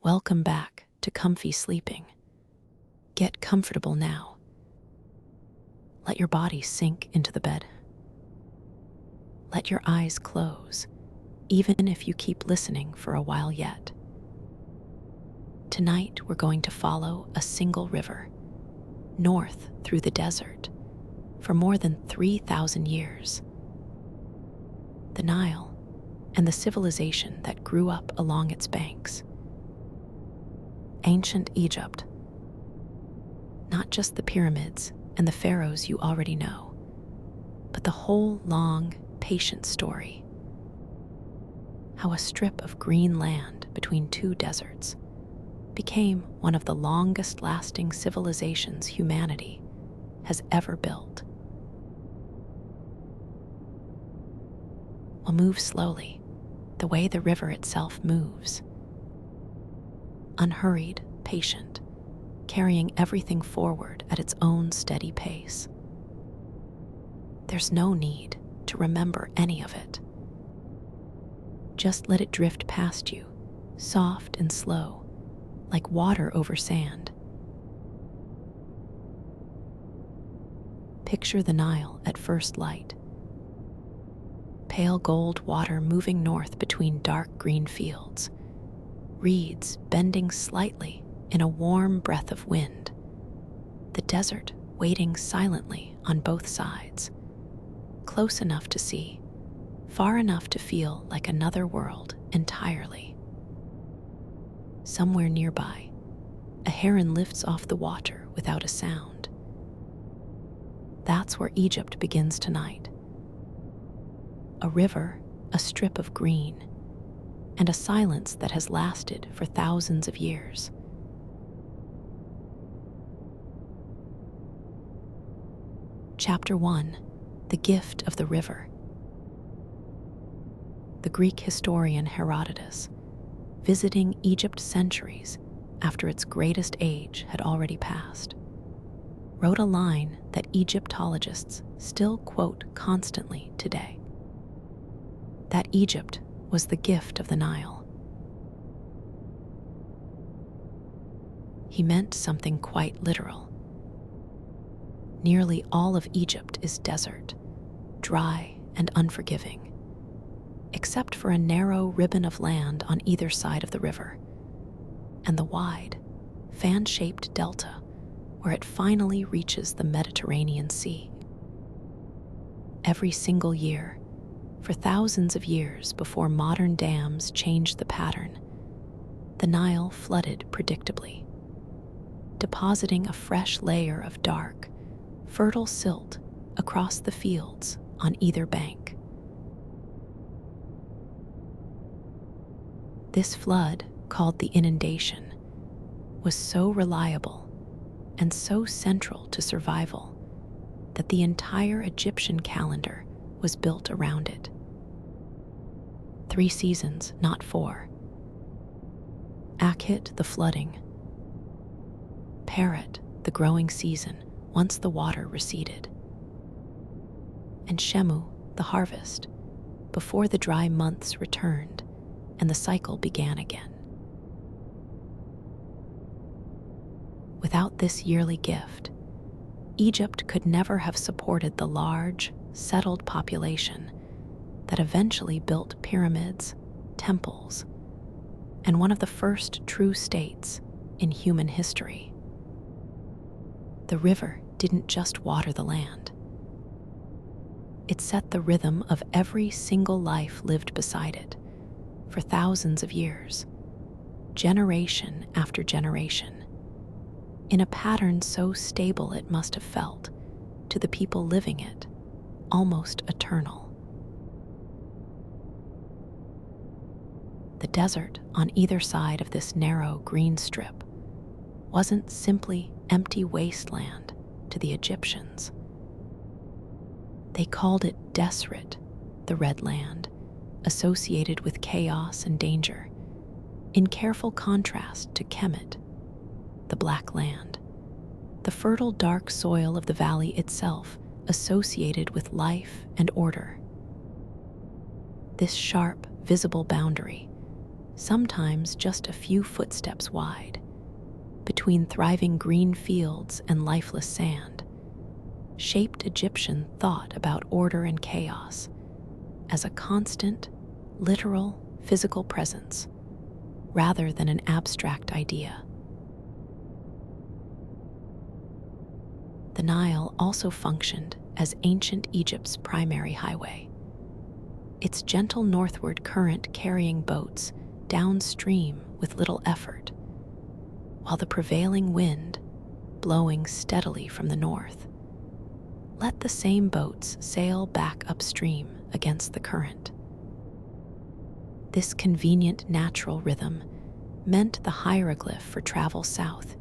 Welcome back to comfy sleeping. Get comfortable now. Let your body sink into the bed. Let your eyes close, even if you keep listening for a while yet. Tonight, we're going to follow a single river, north through the desert, for more than 3,000 years. The Nile and the civilization that grew up along its banks. Ancient Egypt. Not just the pyramids and the pharaohs you already know, but the whole long, patient story. How a strip of green land between two deserts became one of the longest-lasting civilizations humanity has ever built. We'll move slowly, the way the river itself moves. Unhurried, patient, carrying everything forward at its own steady pace. There's no need to remember any of it. Just let it drift past you, soft and slow, like water over sand. Picture the Nile at first light. Pale gold water moving north between dark green fields. Reeds bending slightly in a warm breath of wind. The desert waiting silently on both sides. Close enough to see, far enough to feel like another world entirely. Somewhere nearby, a heron lifts off the water without a sound. That's where Egypt begins tonight. A river, a strip of green, and a silence that has lasted for thousands of years. Chapter 1: The Gift of the River. The Greek historian Herodotus, visiting Egypt centuries after its greatest age had already passed, wrote a line that Egyptologists still quote constantly today. That Egypt was the gift of the Nile. He meant something quite literal. Nearly all of Egypt is desert, dry and unforgiving, except for a narrow ribbon of land on either side of the river, and the wide, fan-shaped delta where it finally reaches the Mediterranean Sea. Every single year, for thousands of years before modern dams changed the pattern, the Nile flooded predictably, depositing a fresh layer of dark, fertile silt across the fields on either bank. This flood, called the inundation, was so reliable and so central to survival that the entire Egyptian calendar was built around it. 3 seasons, not 4. Akhet, the flooding. Peret, the growing season, once the water receded. And Shemu, the harvest, before the dry months returned and the cycle began again. Without this yearly gift, Egypt could never have supported the large, settled population that eventually built pyramids, temples, and one of the first true states in human history. The river didn't just water the land. It set the rhythm of every single life lived beside it for thousands of years, generation after generation, in a pattern so stable it must have felt, to the people living it, almost eternal. The desert on either side of this narrow green strip wasn't simply empty wasteland to the Egyptians. They called it Deseret, the red land, associated with chaos and danger, in careful contrast to Kemet, the black land, the fertile dark soil of the valley itself, associated with life and order. This sharp, visible boundary sometimes just a few footsteps wide, between thriving green fields and lifeless sand, shaped Egyptian thought about order and chaos as a constant, literal, physical presence, rather than an abstract idea. The Nile also functioned as ancient Egypt's primary highway, its gentle northward current carrying boats downstream with little effort, while the prevailing wind, blowing steadily from the north, let the same boats sail back upstream against the current. This convenient natural rhythm meant the hieroglyph for travel south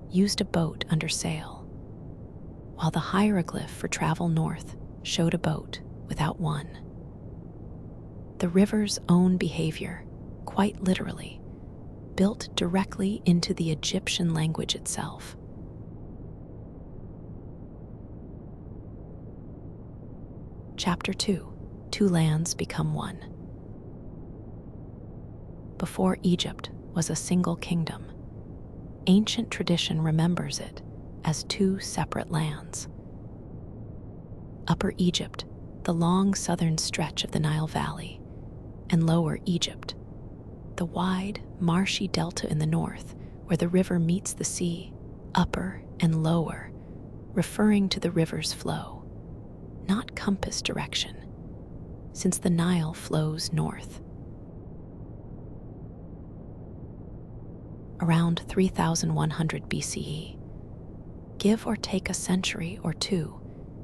used a boat under sail, while the hieroglyph for travel north showed a boat without one. The river's own behavior, quite literally, built directly into the Egyptian language itself. Chapter 2: Two Lands Become One. Before Egypt was a single kingdom, ancient tradition remembers it as two separate lands. Upper Egypt, the long southern stretch of the Nile Valley, and Lower Egypt, the wide, marshy delta in the north where the river meets the sea, upper and lower, referring to the river's flow, not compass direction, since the Nile flows north. Around 3100 BCE, give or take a century or two,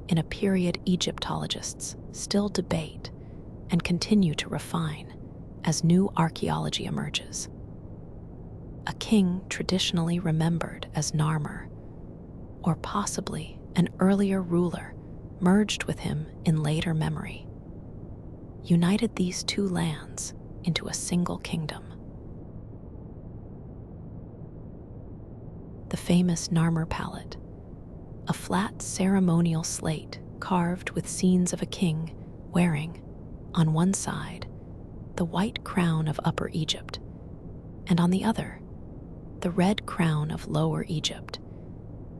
in a period Egyptologists still debate and continue to refine as new archaeology emerges. A king traditionally remembered as Narmer, or possibly an earlier ruler merged with him in later memory, united these two lands into a single kingdom. The famous Narmer palette, a flat ceremonial slate carved with scenes of a king wearing, on one side, the white crown of Upper Egypt, and on the other, the red crown of Lower Egypt,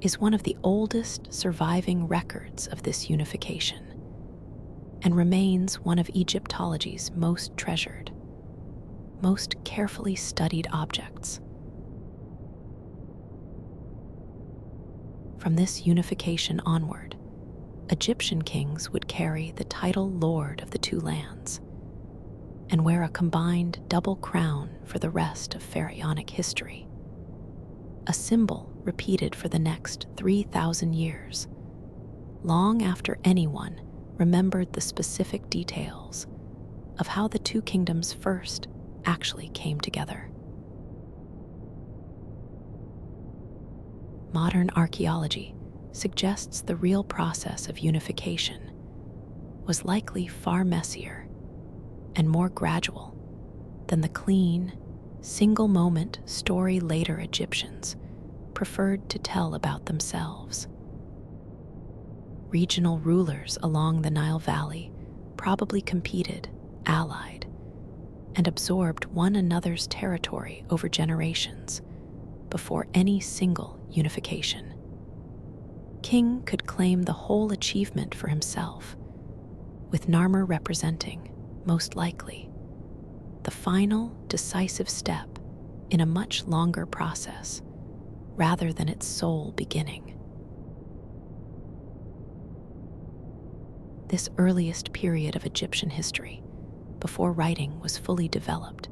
is one of the oldest surviving records of this unification, and remains one of Egyptology's most treasured, most carefully studied objects. From this unification onward, Egyptian kings would carry the title Lord of the two lands, and wear a combined double crown for the rest of pharaonic history, a symbol repeated for the next 3,000 years, long after anyone remembered the specific details of how the two kingdoms first actually came together. Modern archaeology suggests the real process of unification was likely far messier and more gradual than the clean, single-moment story later Egyptians preferred to tell about themselves. Regional rulers along the Nile Valley probably competed, allied, and absorbed one another's territory over generations before any single unification. King could claim the whole achievement for himself, with Narmer representing, most likely, the final decisive step in a much longer process, rather than its sole beginning. This earliest period of Egyptian history, before writing was fully developed,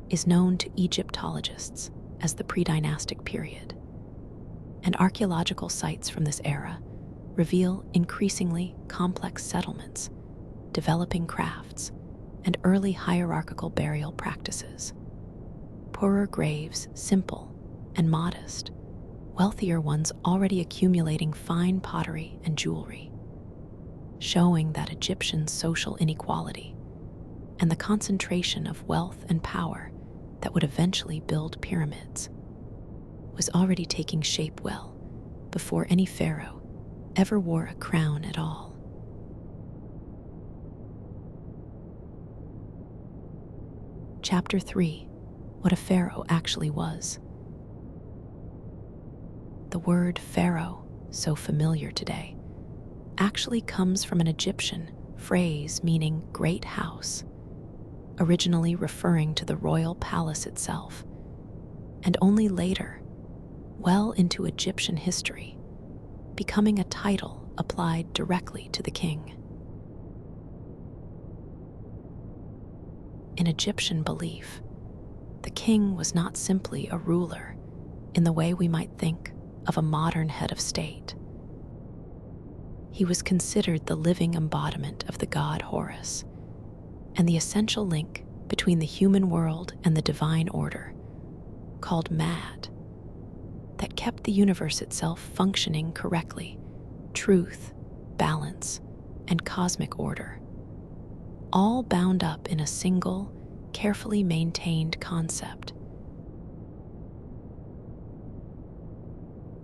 is known to Egyptologists as the pre-dynastic period, and archaeological sites from this era reveal increasingly complex settlements, developing crafts, and early hierarchical burial practices. Poorer graves, simple and modest, wealthier ones already accumulating fine pottery and jewelry, showing that Egyptian social inequality and the concentration of wealth and power that would eventually build pyramids was already taking shape well before any pharaoh ever wore a crown at all. Chapter 3: what a pharaoh actually was. The word pharaoh, so familiar today, actually comes from an Egyptian phrase meaning great house, originally referring to the royal palace itself, and only later, well into Egyptian history, becoming a title applied directly to the king. In Egyptian belief, the king was not simply a ruler in the way we might think of a modern head of state. He was considered the living embodiment of the god Horus, and the essential link between the human world and the divine order, called Mad, that kept the universe itself functioning correctly, truth, balance, and cosmic order, all bound up in a single, carefully maintained concept.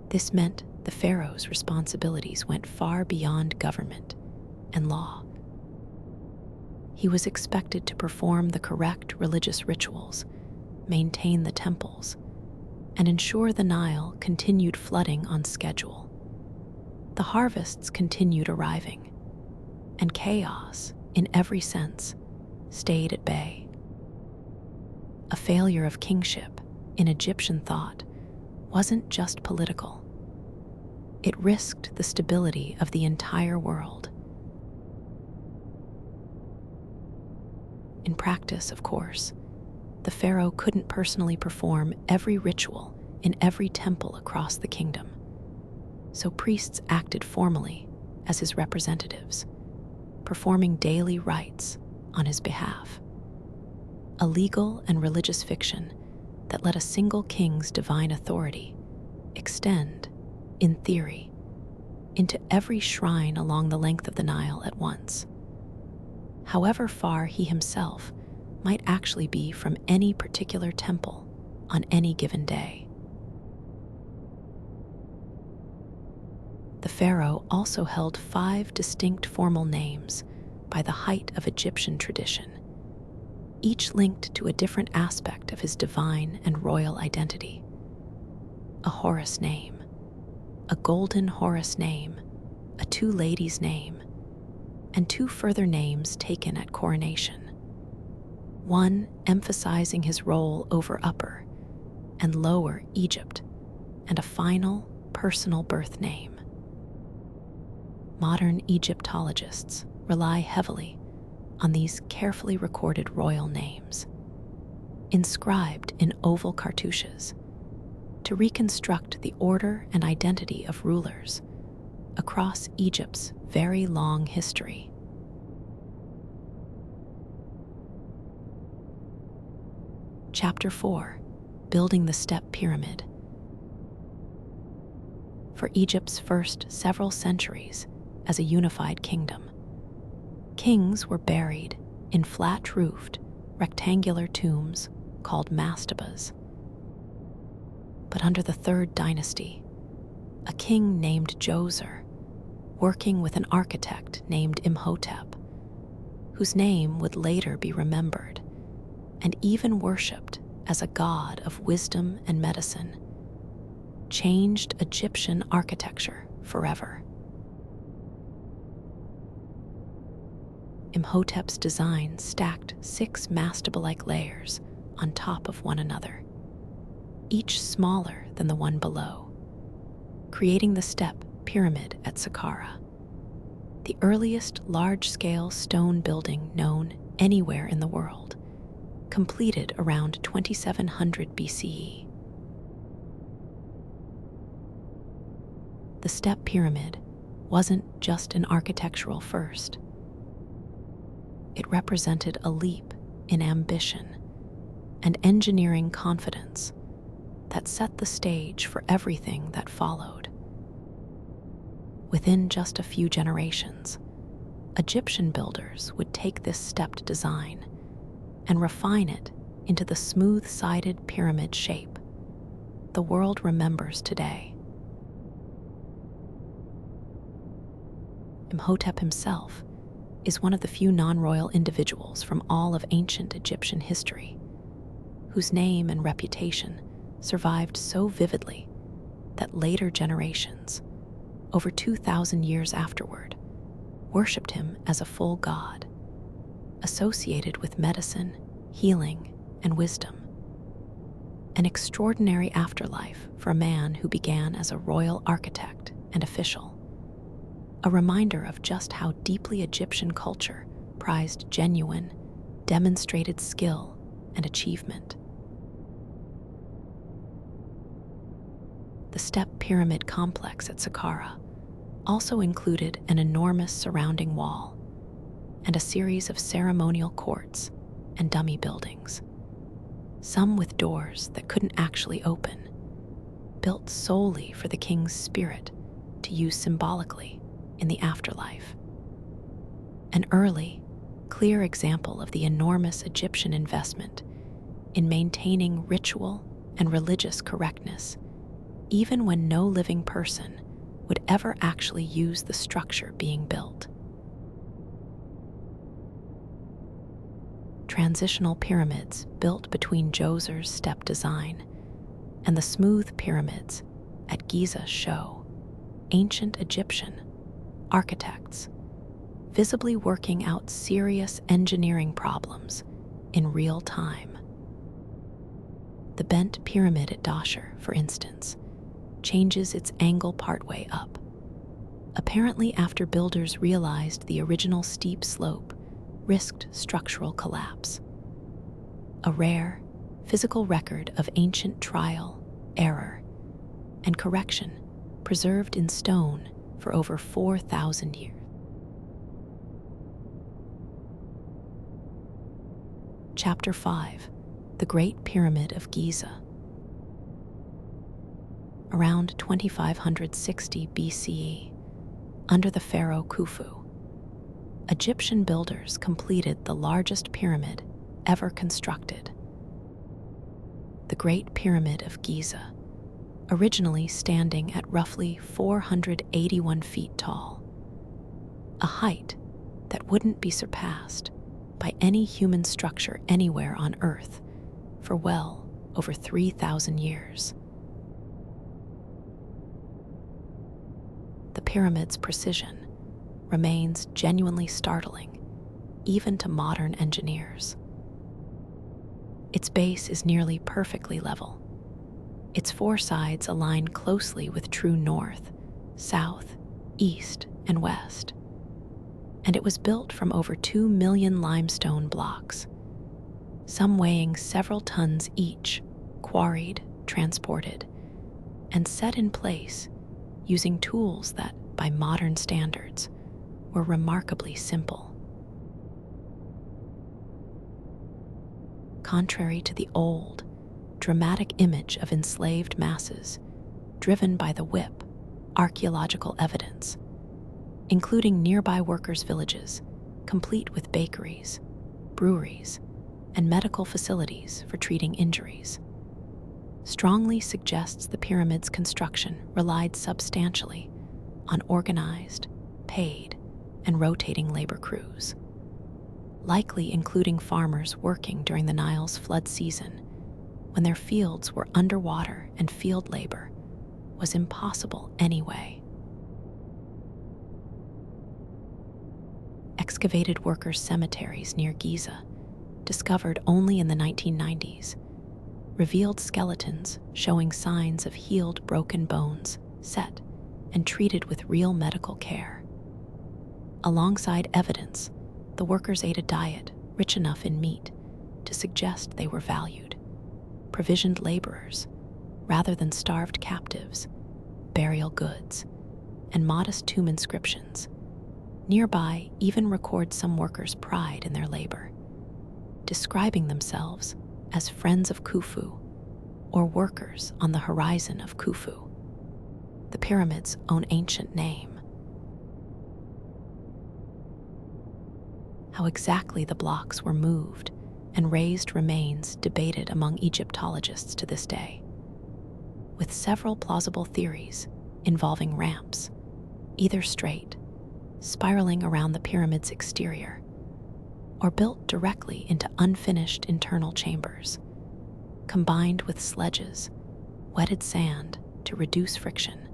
This meant the pharaoh's responsibilities went far beyond government and law. He was expected to perform the correct religious rituals, maintain the temples, and ensure the Nile continued flooding on schedule. The harvests continued arriving, and chaos, in every sense, stayed at bay. A failure of kingship, in Egyptian thought, wasn't just political. It risked the stability of the entire world. In practice, of course, the pharaoh couldn't personally perform every ritual in every temple across the kingdom, so priests acted formally as his representatives, performing daily rites on his behalf. A legal and religious fiction that let a single king's divine authority extend, in theory, into every shrine along the length of the Nile at once, however far he himself might actually be from any particular temple on any given day. The pharaoh also held 5 distinct formal names by the height of Egyptian tradition, each linked to a different aspect of his divine and royal identity. A Horus name, a golden Horus name, a two ladies' name, and 2 further names taken at coronation, one emphasizing his role over Upper and Lower Egypt, and a final personal birth name. Modern Egyptologists rely heavily on these carefully recorded royal names, inscribed in oval cartouches, to reconstruct the order and identity of rulers across Egypt's very long history. Chapter 4: Building the Step Pyramid. For Egypt's first several centuries as a unified kingdom, kings were buried in flat-roofed, rectangular tombs called mastabas. But under the 3rd dynasty, a king named Djoser, working with an architect named Imhotep, whose name would later be remembered and even worshipped as a god of wisdom and medicine, changed Egyptian architecture forever. Imhotep's design stacked 6 mastaba-like layers on top of one another, each smaller than the one below, creating the step pyramid at Saqqara, the earliest large-scale stone building known anywhere in the world, completed around 2700 BCE. The step pyramid wasn't just an architectural first. It represented a leap in ambition and engineering confidence that set the stage for everything that followed. Within just a few generations, Egyptian builders would take this stepped design and refine it into the smooth-sided pyramid shape the world remembers today. Imhotep himself is one of the few non-royal individuals from all of ancient Egyptian history whose name and reputation survived so vividly that later generations, over 2,000 years afterward, worshipped him as a full god, associated with medicine, healing, and wisdom. An extraordinary afterlife for a man who began as a royal architect and official, a reminder of just how deeply Egyptian culture prized genuine, demonstrated skill and achievement. The step pyramid complex at Saqqara also included an enormous surrounding wall and a series of ceremonial courts and dummy buildings, some with doors that couldn't actually open, built solely for the king's spirit to use symbolically in the afterlife. An early, clear example of the enormous Egyptian investment in maintaining ritual and religious correctness, even when no living person would ever actually use the structure being built. Transitional pyramids built between Djoser's step design and the smooth pyramids at Giza show ancient Egyptian architects visibly working out serious engineering problems in real time. The bent pyramid at Dahshur, for instance, changes its angle partway up, apparently after builders realized the original steep slope risked structural collapse. A rare, physical record of ancient trial, error, and correction preserved in stone for over 4,000 years. Chapter 5: The Great Pyramid of Giza. Around 2560 BCE, under the pharaoh Khufu, Egyptian builders completed the largest pyramid ever constructed. The Great Pyramid of Giza, originally standing at roughly 481 feet tall, a height that wouldn't be surpassed by any human structure anywhere on Earth for well over 3,000 years. The pyramid's precision remains genuinely startling, even to modern engineers. Its base is nearly perfectly level. Its four sides align closely with true north, south, east, and west. And it was built from over 2 million limestone blocks, some weighing several tons each, quarried, transported, and set in place using tools that, by modern standards, were remarkably simple. Contrary to the old, dramatic image of enslaved masses driven by the whip, archaeological evidence, including nearby workers' villages, complete with bakeries, breweries, and medical facilities for treating injuries, strongly suggests the pyramid's construction relied substantially on organized, paid, and rotating labor crews, likely including farmers working during the Nile's flood season, when their fields were underwater and field labor was impossible anyway. Excavated workers' cemeteries near Giza, discovered only in the 1990s, revealed skeletons showing signs of healed broken bones set and treated with real medical care. Alongside evidence, the workers ate a diet rich enough in meat to suggest they were valued, provisioned laborers rather than starved captives, burial goods, and modest tomb inscriptions. Nearby even record some workers' pride in their labor, describing themselves as friends of Khufu or workers on the horizon of Khufu, the pyramid's own ancient name. How exactly the blocks were moved and raised remains debated among Egyptologists to this day, with several plausible theories involving ramps, either straight, spiraling around the pyramid's exterior, or built directly into unfinished internal chambers, combined with sledges, wetted sand to reduce friction,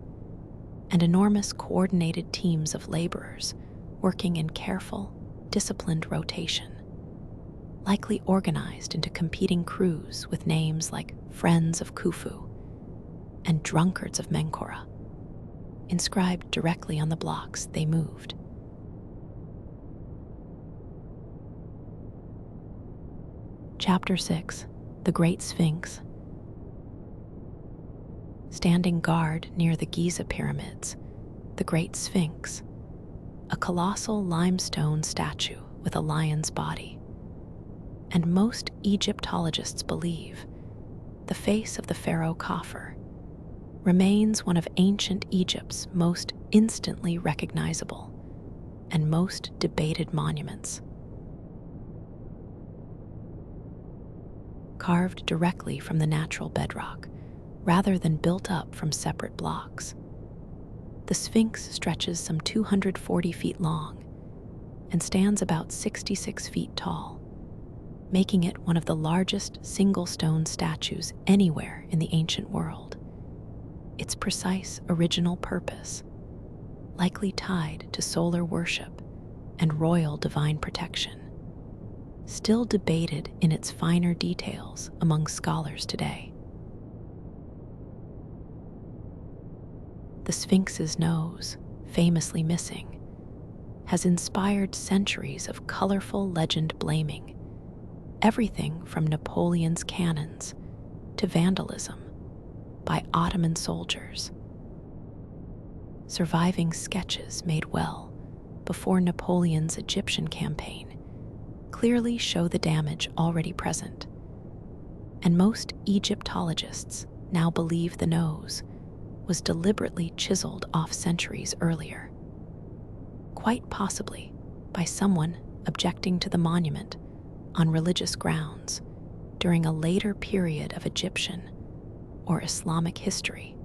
and enormous coordinated teams of laborers working in careful, disciplined rotation, likely organized into competing crews with names like Friends of Khufu and Drunkards of Menkora, inscribed directly on the blocks they moved. Chapter 6: The Great Sphinx. Standing guard near the Giza pyramids, the Great Sphinx, a colossal limestone statue with a lion's body, and most Egyptologists believe the face of the Pharaoh Khafre, remains one of ancient Egypt's most instantly recognizable and most debated monuments. Carved directly from the natural bedrock, rather than built up from separate blocks, the Sphinx stretches some 240 feet long and stands about 66 feet tall, making it one of the largest single stone statues anywhere in the ancient world. Its precise original purpose, likely tied to solar worship and royal divine protection, still debated in its finer details among scholars today. The Sphinx's nose, famously missing, has inspired centuries of colorful legend blaming everything from Napoleon's cannons to vandalism by Ottoman soldiers. Surviving sketches made well before Napoleon's Egyptian campaign clearly show the damage already present, and most Egyptologists now believe the nose was deliberately chiseled off centuries earlier, quite possibly by someone objecting to the monument on religious grounds during a later period of Egyptian or Islamic history,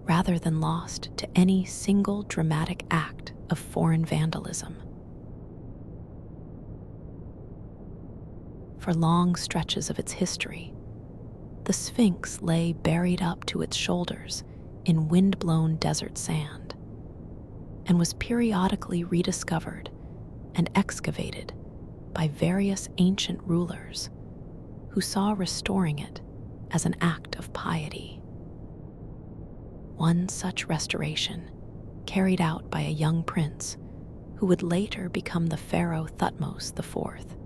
rather than lost to any single dramatic act of foreign vandalism. For long stretches of its history, the Sphinx lay buried up to its shoulders in wind-blown desert sand, and was periodically rediscovered and excavated by various ancient rulers who saw restoring it as an act of piety. One such restoration, carried out by a young prince who would later become the Pharaoh Thutmose IV,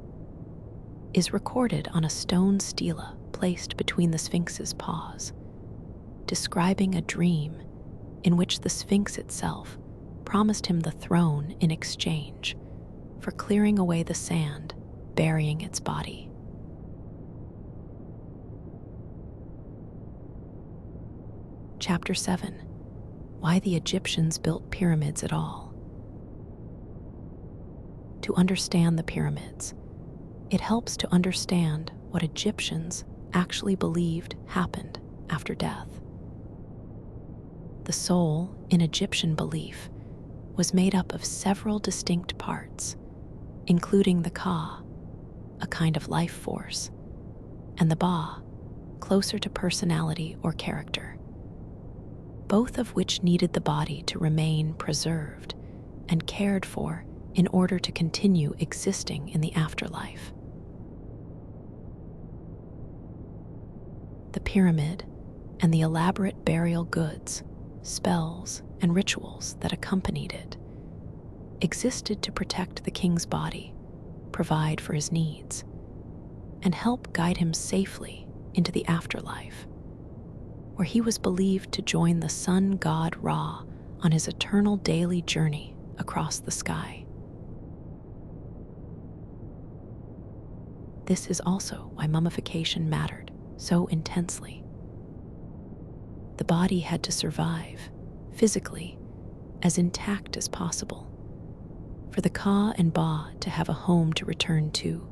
is recorded on a stone stela placed between the Sphinx's paws, describing a dream in which the Sphinx itself promised him the throne in exchange for clearing away the sand burying its body. Chapter 7: Why the Egyptians Built Pyramids at All. To understand the pyramids, it helps to understand what Egyptians actually believed happened after death. The soul in Egyptian belief was made up of several distinct parts, including the Ka, a kind of life force, and the Ba, closer to personality or character, both of which needed the body to remain preserved and cared for in order to continue existing in the afterlife. The pyramid and the elaborate burial goods, spells, and rituals that accompanied it existed to protect the king's body, provide for his needs, and help guide him safely into the afterlife, where he was believed to join the sun god Ra on his eternal daily journey across the sky. This is also why mummification mattered so intensely. The body had to survive, physically, as intact as possible, for the Ka and Ba to have a home to return to.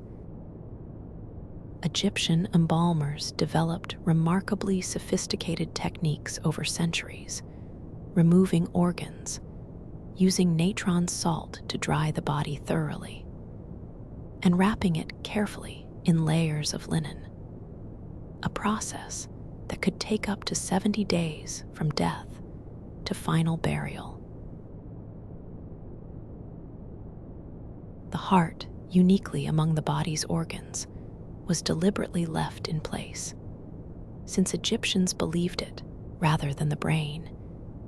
Egyptian embalmers developed remarkably sophisticated techniques over centuries, removing organs, using natron salt to dry the body thoroughly, and wrapping it carefully in layers of linen. a process that could take up to 70 days from death to final burial. The heart, uniquely among the body's organs, was deliberately left in place, since Egyptians believed it, rather than the brain,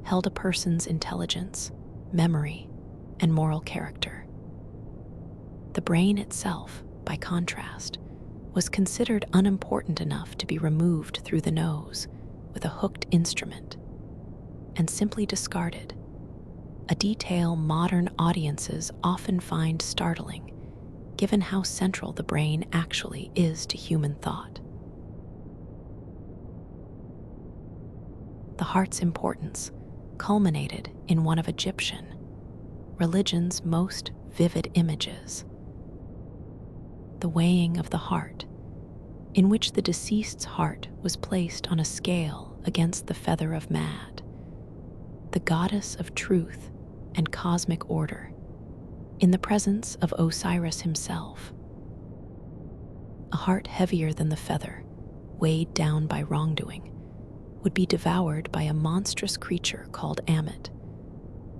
held a person's intelligence, memory, and moral character. The brain itself, by contrast, was considered unimportant enough to be removed through the nose with a hooked instrument and simply discarded, a detail modern audiences often find startling given how central the brain actually is to human thought. The heart's importance culminated in one of Egyptian religion's most vivid images: the weighing of the heart, in which the deceased's heart was placed on a scale against the feather of Mad, the goddess of truth and cosmic order, in the presence of Osiris himself. A heart heavier than the feather, weighed down by wrongdoing, would be devoured by a monstrous creature called Ammit,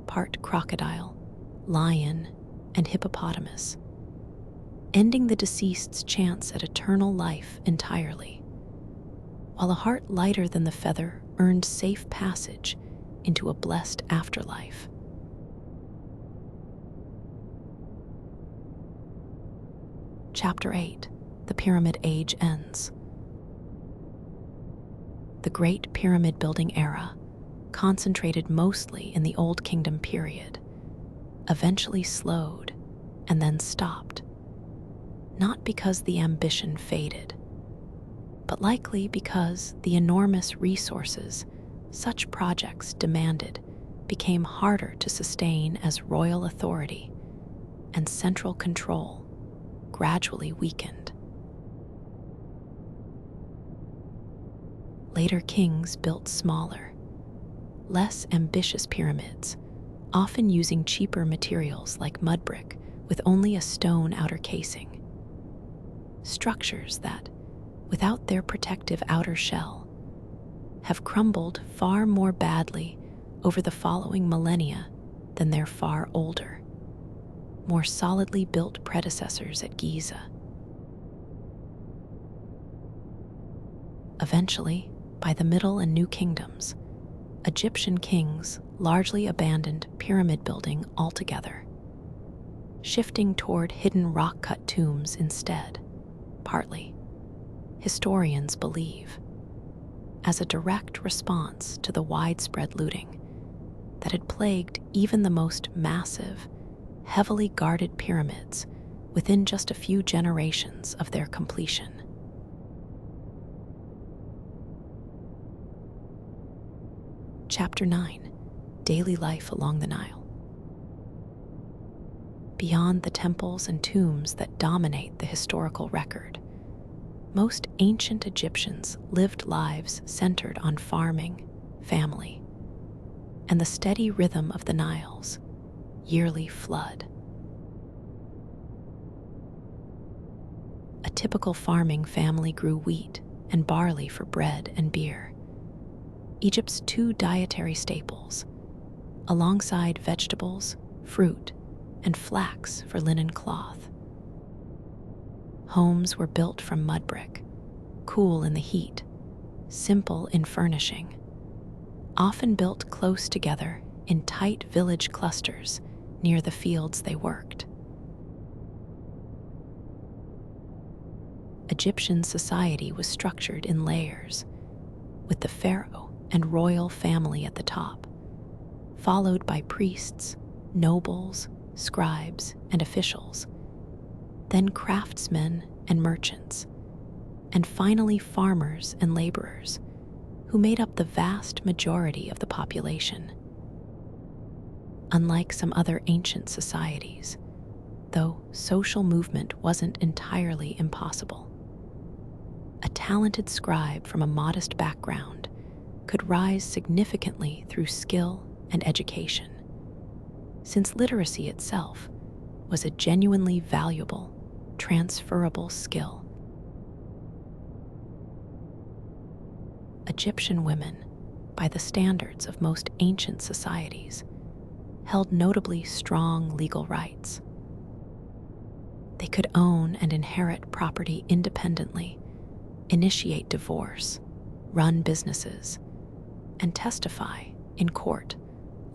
part crocodile, lion, and hippopotamus, ending the deceased's chance at eternal life entirely, while a heart lighter than the feather earned safe passage into a blessed afterlife. Chapter 8: The Pyramid Age Ends. The Great Pyramid building era, concentrated mostly in the Old Kingdom period, eventually slowed and then stopped, not because the ambition faded, but likely because the enormous resources such projects demanded became harder to sustain as royal authority and central control gradually weakened. Later kings built smaller, less ambitious pyramids, often using cheaper materials like mud brick with only a stone outer casing. Structures that, without their protective outer shell, have crumbled far more badly over the following millennia than their far older, more solidly built predecessors at Giza. Eventually, by the Middle and New Kingdoms, Egyptian kings largely abandoned pyramid building altogether, shifting toward hidden rock-cut tombs instead, partly, historians believe, as a direct response to the widespread looting that had plagued even the most massive, heavily guarded pyramids within just a few generations of their completion. Chapter 9: Daily Life Along the Nile. Beyond the temples and tombs that dominate the historical record, most ancient Egyptians lived lives centered on farming, family, and the steady rhythm of the Nile's yearly flood. A typical farming family grew wheat and barley for bread and beer, Egypt's two dietary staples, alongside vegetables, fruit, and flax for linen cloth. Homes were built from mud brick, cool in the heat, simple in furnishing, often built close together in tight village clusters near the fields they worked. Egyptian society was structured in layers, with the pharaoh and royal family at the top, followed by priests, nobles, scribes, and officials, then craftsmen and merchants, and finally farmers and laborers, who made up the vast majority of the population. Unlike some other ancient societies, though social movement wasn't entirely impossible, a talented scribe from a modest background could rise significantly through skill and education, since literacy itself was a genuinely valuable, transferable skill. Egyptian women, by the standards of most ancient societies, held notably strong legal rights. They could own and inherit property independently, initiate divorce, run businesses, and testify in court,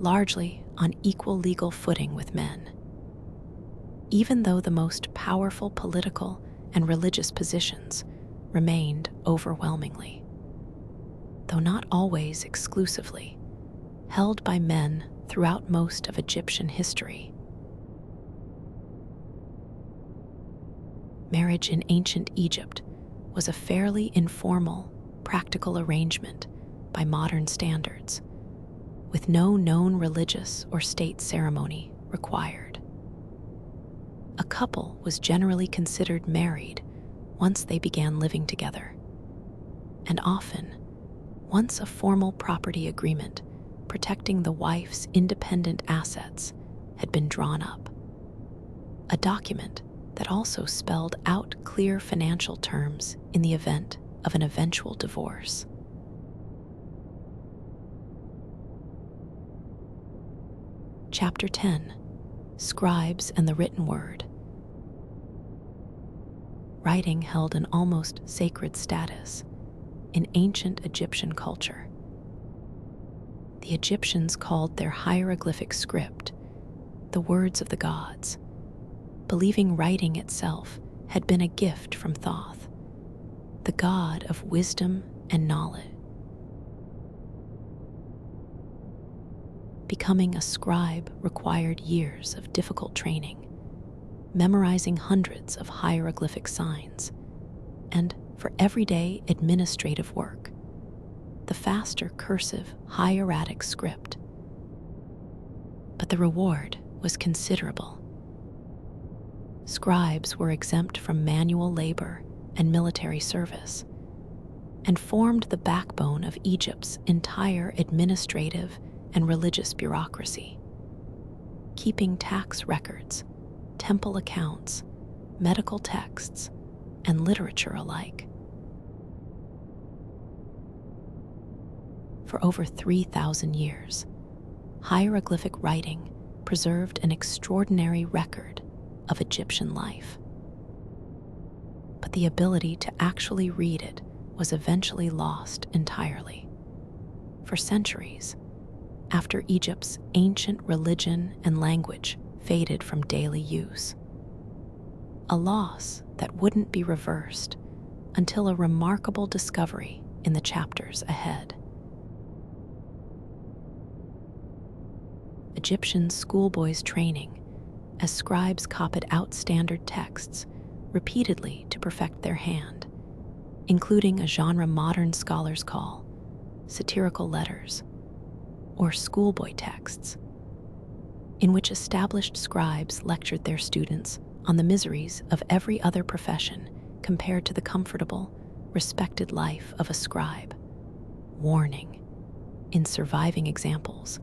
largely on equal legal footing with men. Even though the most powerful political and religious positions remained overwhelmingly, though not always exclusively, held by men throughout most of Egyptian history. Marriage in ancient Egypt was a fairly informal, practical arrangement by modern standards, with no known religious or state ceremony required. A couple was generally considered married once they began living together, and often, once a formal property agreement protecting the wife's independent assets had been drawn up, a document that also spelled out clear financial terms in the event of an eventual divorce. Chapter 10: Scribes and the Written Word. Writing held an almost sacred status in ancient Egyptian culture. The Egyptians called their hieroglyphic script the words of the gods, believing writing itself had been a gift from Thoth, the god of wisdom and knowledge. Becoming a scribe required years of difficult training, memorizing hundreds of hieroglyphic signs, and for everyday administrative work, the faster cursive hieratic script. But the reward was considerable. Scribes were exempt from manual labor and military service, and formed the backbone of Egypt's entire administrative and religious bureaucracy, keeping tax records, temple accounts, medical texts, and literature alike. For over 3,000 years, hieroglyphic writing preserved an extraordinary record of Egyptian life. But the ability to actually read it was eventually lost entirely. For centuries, after Egypt's ancient religion and language faded from daily use, a loss that wouldn't be reversed until a remarkable discovery in the chapters ahead. Egyptian schoolboys' training as scribes copied out standard texts repeatedly to perfect their hand, including a genre modern scholars call satirical letters, or schoolboy texts, in which established scribes lectured their students on the miseries of every other profession compared to the comfortable, respected life of a scribe, warning, in surviving examples,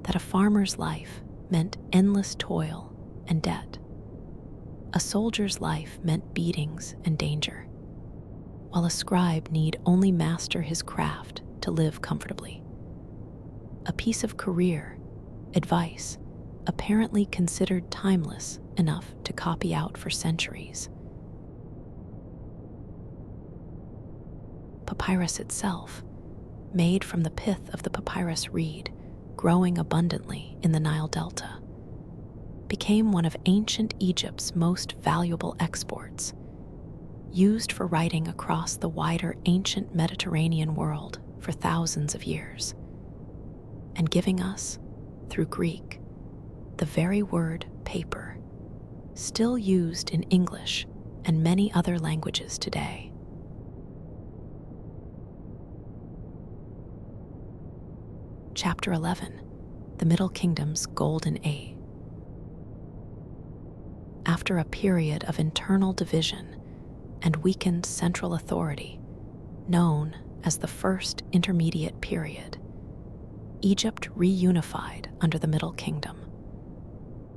that a farmer's life meant endless toil and debt. A soldier's life meant beatings and danger, while a scribe need only master his craft to live comfortably. A piece of career, advice, apparently considered timeless enough to copy out for centuries. Papyrus itself, made from the pith of the papyrus reed growing abundantly in the Nile Delta, became one of ancient Egypt's most valuable exports, used for writing across the wider ancient Mediterranean world for thousands of years, and giving us, through Greek, the very word paper, still used in English and many other languages today. Chapter 11: The Middle Kingdom's Golden Age. After a period of internal division and weakened central authority, known as the First Intermediate Period, Egypt reunified under the Middle Kingdom,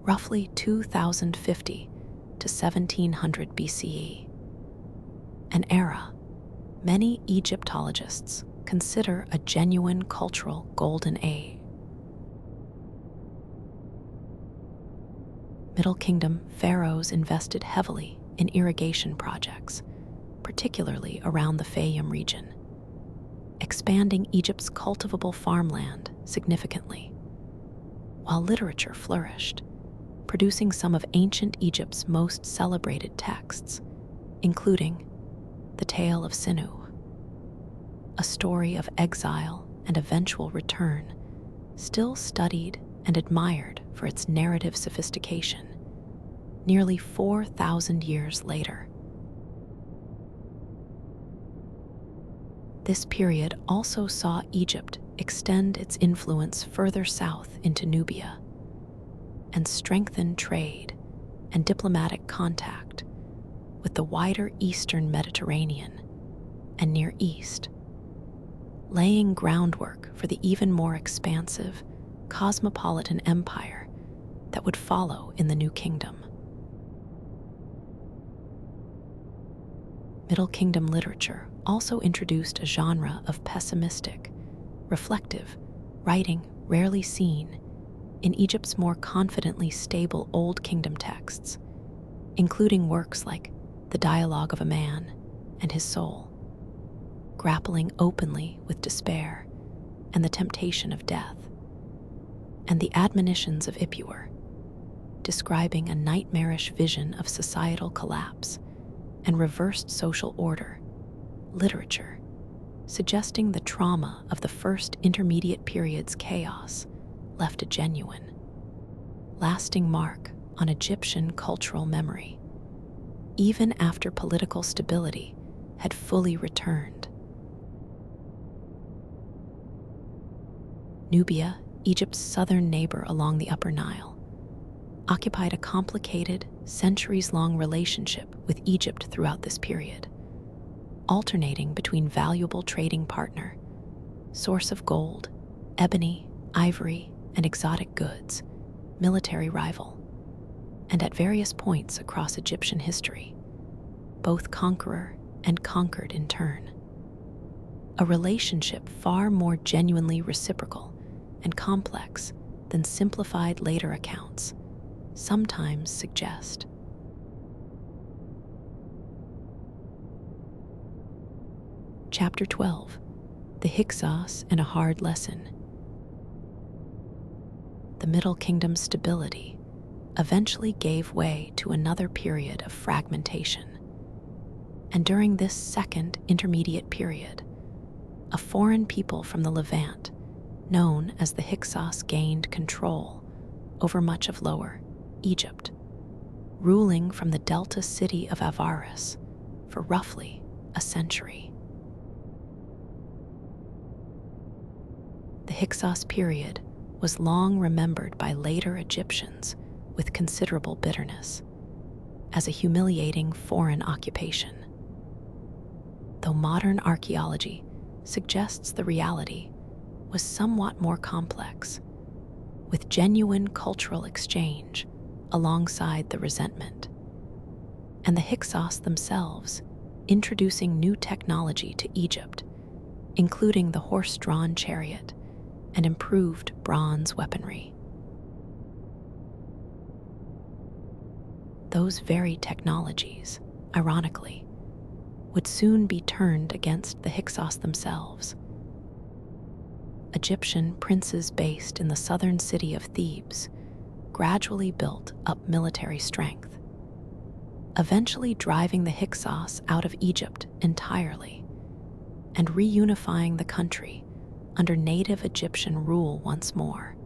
roughly 2050 to 1700 BCE, an era many Egyptologists consider a genuine cultural golden age. Middle Kingdom pharaohs invested heavily in irrigation projects, particularly around the Fayum region, expanding Egypt's cultivable farmland significantly, while literature flourished, producing some of ancient Egypt's most celebrated texts, including the Tale of Sinu, a story of exile and eventual return, still studied and admired for its narrative sophistication, nearly 4,000 years later. This period also saw Egypt extend its influence further south into Nubia and strengthen trade and diplomatic contact with the wider eastern Mediterranean and Near East, laying groundwork for the even more expansive, cosmopolitan empire that would follow in the New Kingdom. Middle Kingdom literature also introduced a genre of pessimistic, reflective writing rarely seen in Egypt's more confidently stable Old Kingdom texts, including works like The Dialogue of a Man and His Soul, grappling openly with despair and the temptation of death, and The Admonitions of Ipuwer, describing a nightmarish vision of societal collapse and reversed social order, literature suggesting the trauma of the first intermediate period's chaos left a genuine, lasting mark on Egyptian cultural memory, even after political stability had fully returned. Nubia, Egypt's southern neighbor along the Upper Nile, occupied a complicated, centuries-long relationship with Egypt throughout this period, alternating between valuable trading partner, source of gold, ebony, ivory, and exotic goods, military rival, and at various points across Egyptian history, both conqueror and conquered in turn. A relationship far more genuinely reciprocal and complex than simplified later accounts sometimes suggest. Chapter 12, The Hyksos and a Hard Lesson. The Middle Kingdom's stability eventually gave way to another period of fragmentation. And during this second intermediate period, a foreign people from the Levant, known as the Hyksos, gained control over much of Lower Egypt, ruling from the delta city of Avaris for roughly a century. The Hyksos period was long remembered by later Egyptians with considerable bitterness as a humiliating foreign occupation. Though modern archaeology suggests the reality was somewhat more complex, with genuine cultural exchange alongside the resentment, and the Hyksos themselves introducing new technology to Egypt, including the horse-drawn chariot and improved bronze weaponry. Those very technologies, ironically, would soon be turned against the Hyksos themselves. Egyptian princes based in the southern city of Thebes gradually built up military strength, eventually driving the Hyksos out of Egypt entirely and reunifying the country under native Egyptian rule once more,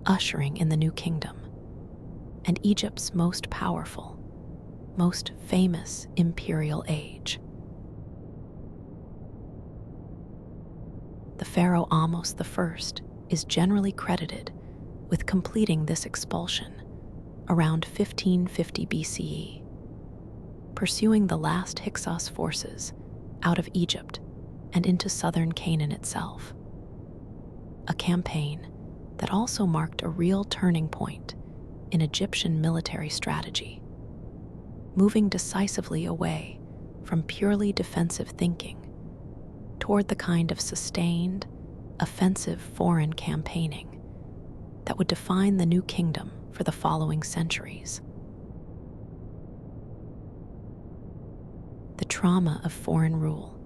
ushering in the New Kingdom and Egypt's most powerful, most famous imperial age. The pharaoh Ahmose I is generally credited with completing this expulsion around 1550 BCE, pursuing the last Hyksos forces out of Egypt and into southern Canaan itself. A campaign that also marked a real turning point in Egyptian military strategy, moving decisively away from purely defensive thinking toward the kind of sustained, offensive foreign campaigning that would define the new kingdom for the following centuries. The trauma of foreign rule,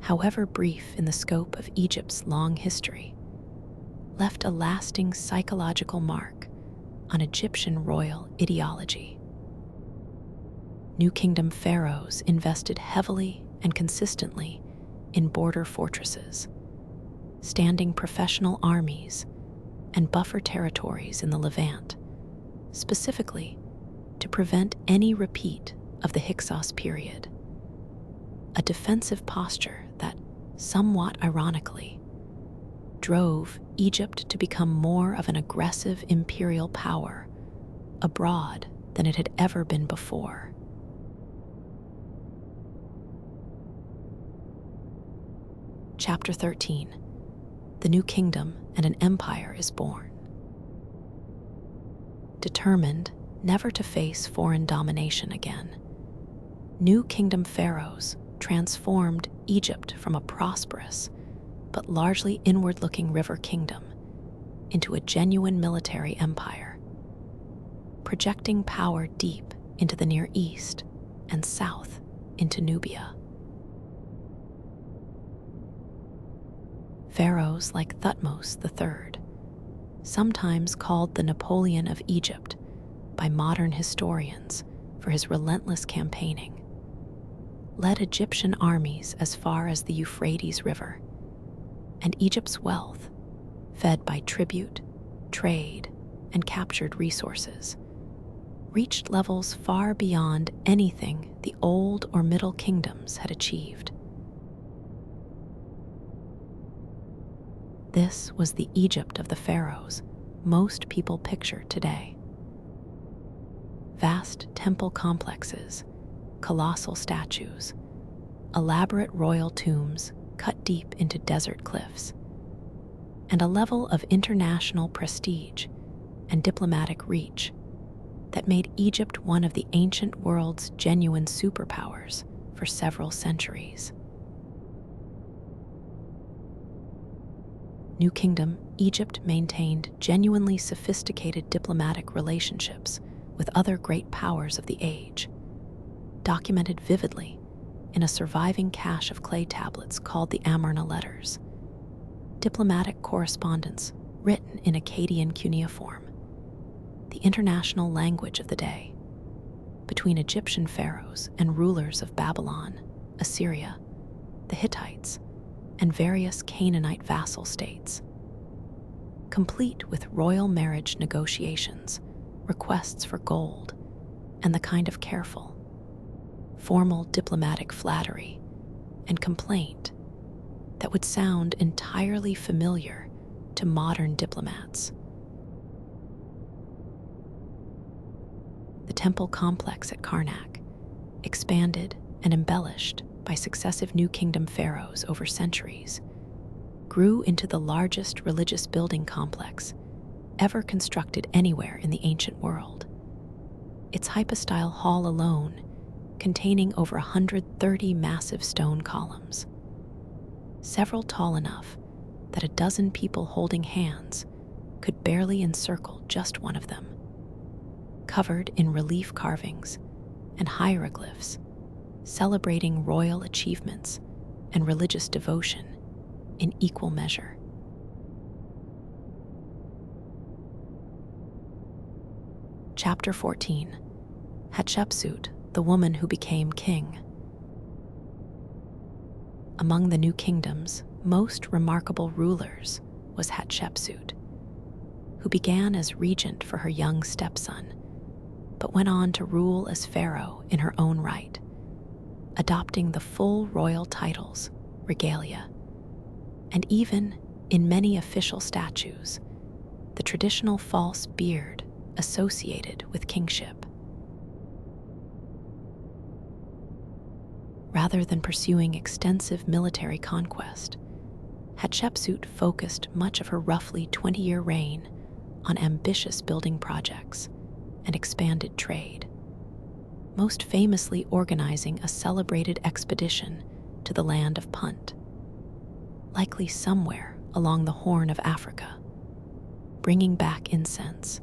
however brief in the scope of Egypt's long history, left a lasting psychological mark on Egyptian royal ideology. New Kingdom pharaohs invested heavily and consistently in border fortresses, standing professional armies and buffer territories in the Levant, specifically to prevent any repeat of the Hyksos period, a defensive posture that, somewhat ironically, drove Egypt to become more of an aggressive imperial power abroad than it had ever been before. Chapter 13. The New Kingdom and an Empire is born. Determined never to face foreign domination again, New Kingdom pharaohs transformed Egypt from a prosperous but largely inward-looking river kingdom into a genuine military empire, projecting power deep into the Near East and south into Nubia. Pharaohs like Thutmose III, sometimes called the Napoleon of Egypt by modern historians for his relentless campaigning, led Egyptian armies as far as the Euphrates River, and Egypt's wealth, fed by tribute, trade, and captured resources, reached levels far beyond anything the Old or Middle Kingdoms had achieved. This was the Egypt of the pharaohs most people picture today. Vast temple complexes, colossal statues, elaborate royal tombs cut deep into desert cliffs, and a level of international prestige and diplomatic reach that made Egypt one of the ancient world's genuine superpowers for several centuries. New Kingdom Egypt maintained genuinely sophisticated diplomatic relationships with other great powers of the age, documented vividly in a surviving cache of clay tablets called the Amarna Letters, diplomatic correspondence written in Akkadian cuneiform, the international language of the day, between Egyptian pharaohs and rulers of Babylon, Assyria, the Hittites, and various Canaanite vassal states, complete with royal marriage negotiations, requests for gold, and the kind of careful, formal diplomatic flattery and complaint that would sound entirely familiar to modern diplomats. The temple complex at Karnak, expanded and embellished by successive New Kingdom pharaohs over centuries, grew into the largest religious building complex ever constructed anywhere in the ancient world. Its hypostyle hall alone containing over 130 massive stone columns, several tall enough that a dozen people holding hands could barely encircle just one of them, covered in relief carvings and hieroglyphs celebrating royal achievements and religious devotion in equal measure. Chapter 14. Hatshepsut, the woman who became king. Among the New Kingdom's most remarkable rulers was Hatshepsut, who began as regent for her young stepson, but went on to rule as pharaoh in her own right, adopting the full royal titles, regalia, and even, in many official statues, the traditional false beard associated with kingship. Rather than pursuing extensive military conquest, Hatshepsut focused much of her roughly 20-year reign on ambitious building projects and expanded trade, most famously organizing a celebrated expedition to the land of Punt, likely somewhere along the Horn of Africa, bringing back incense,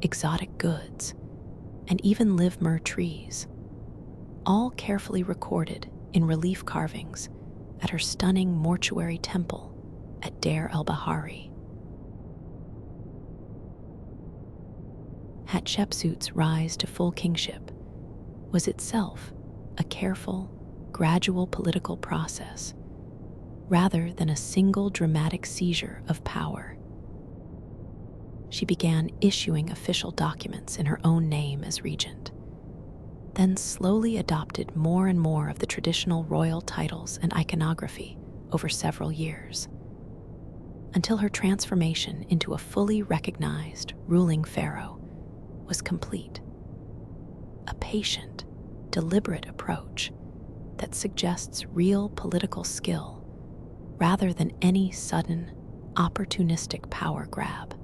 exotic goods, and even live myrrh trees, all carefully recorded in relief carvings at her stunning mortuary temple at Deir el-Bahari. Hatshepsut's rise to full kingship was itself a careful, gradual political process, rather than a single dramatic seizure of power. She began issuing official documents in her own name as regent, then slowly adopted more and more of the traditional royal titles and iconography over several years, until her transformation into a fully recognized ruling pharaoh was complete. A patient, deliberate approach that suggests real political skill rather than any sudden, opportunistic power grab.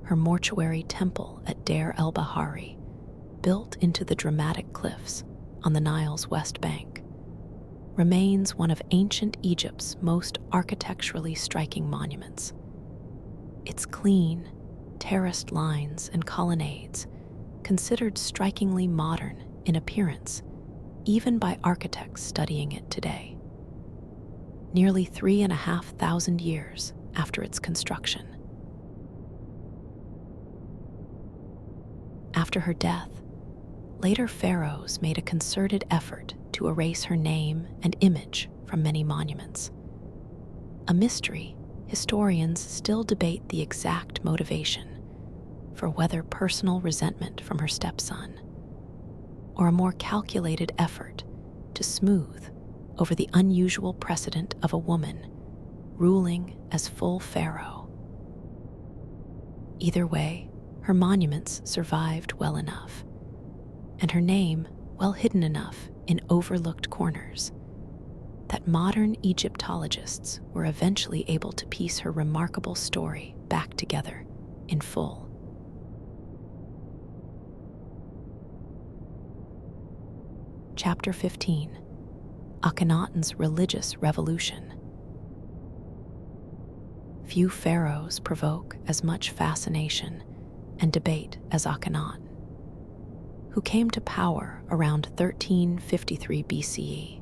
Her mortuary temple at Deir el-Bahari, built into the dramatic cliffs on the Nile's west bank, remains one of ancient Egypt's most architecturally striking monuments. Its clean, terraced lines and colonnades, considered strikingly modern in appearance, even by architects studying it today, nearly 3,500 years after its construction. After her death, later pharaohs made a concerted effort to erase her name and image from many monuments. A mystery, historians still debate the exact motivation, for whether personal resentment from her stepson, or a more calculated effort to smooth over the unusual precedent of a woman ruling as full pharaoh. Either way, her monuments survived well enough, and her name well hidden enough in overlooked corners, that modern Egyptologists were eventually able to piece her remarkable story back together in full. Chapter 15: Akhenaten's Religious Revolution. Few pharaohs provoke as much fascination and debate as Akhenaten, who came to power around 1353 BCE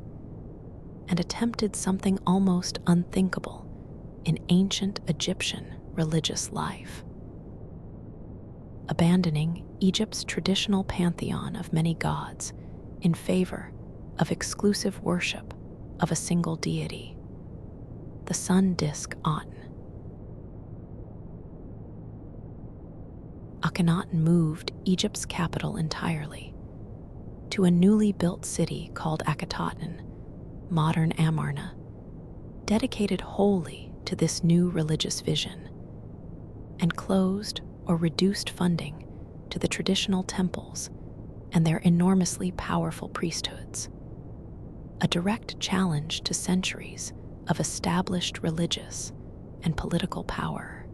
and attempted something almost unthinkable in ancient Egyptian religious life. Abandoning Egypt's traditional pantheon of many gods in favor of exclusive worship of a single deity, the sun disk Aten. Akhenaten moved Egypt's capital entirely to a newly built city called Akhenaten, modern Amarna, dedicated wholly to this new religious vision, and closed or reduced funding to the traditional temples and their enormously powerful priesthoods, a direct challenge to centuries of established religious and political power.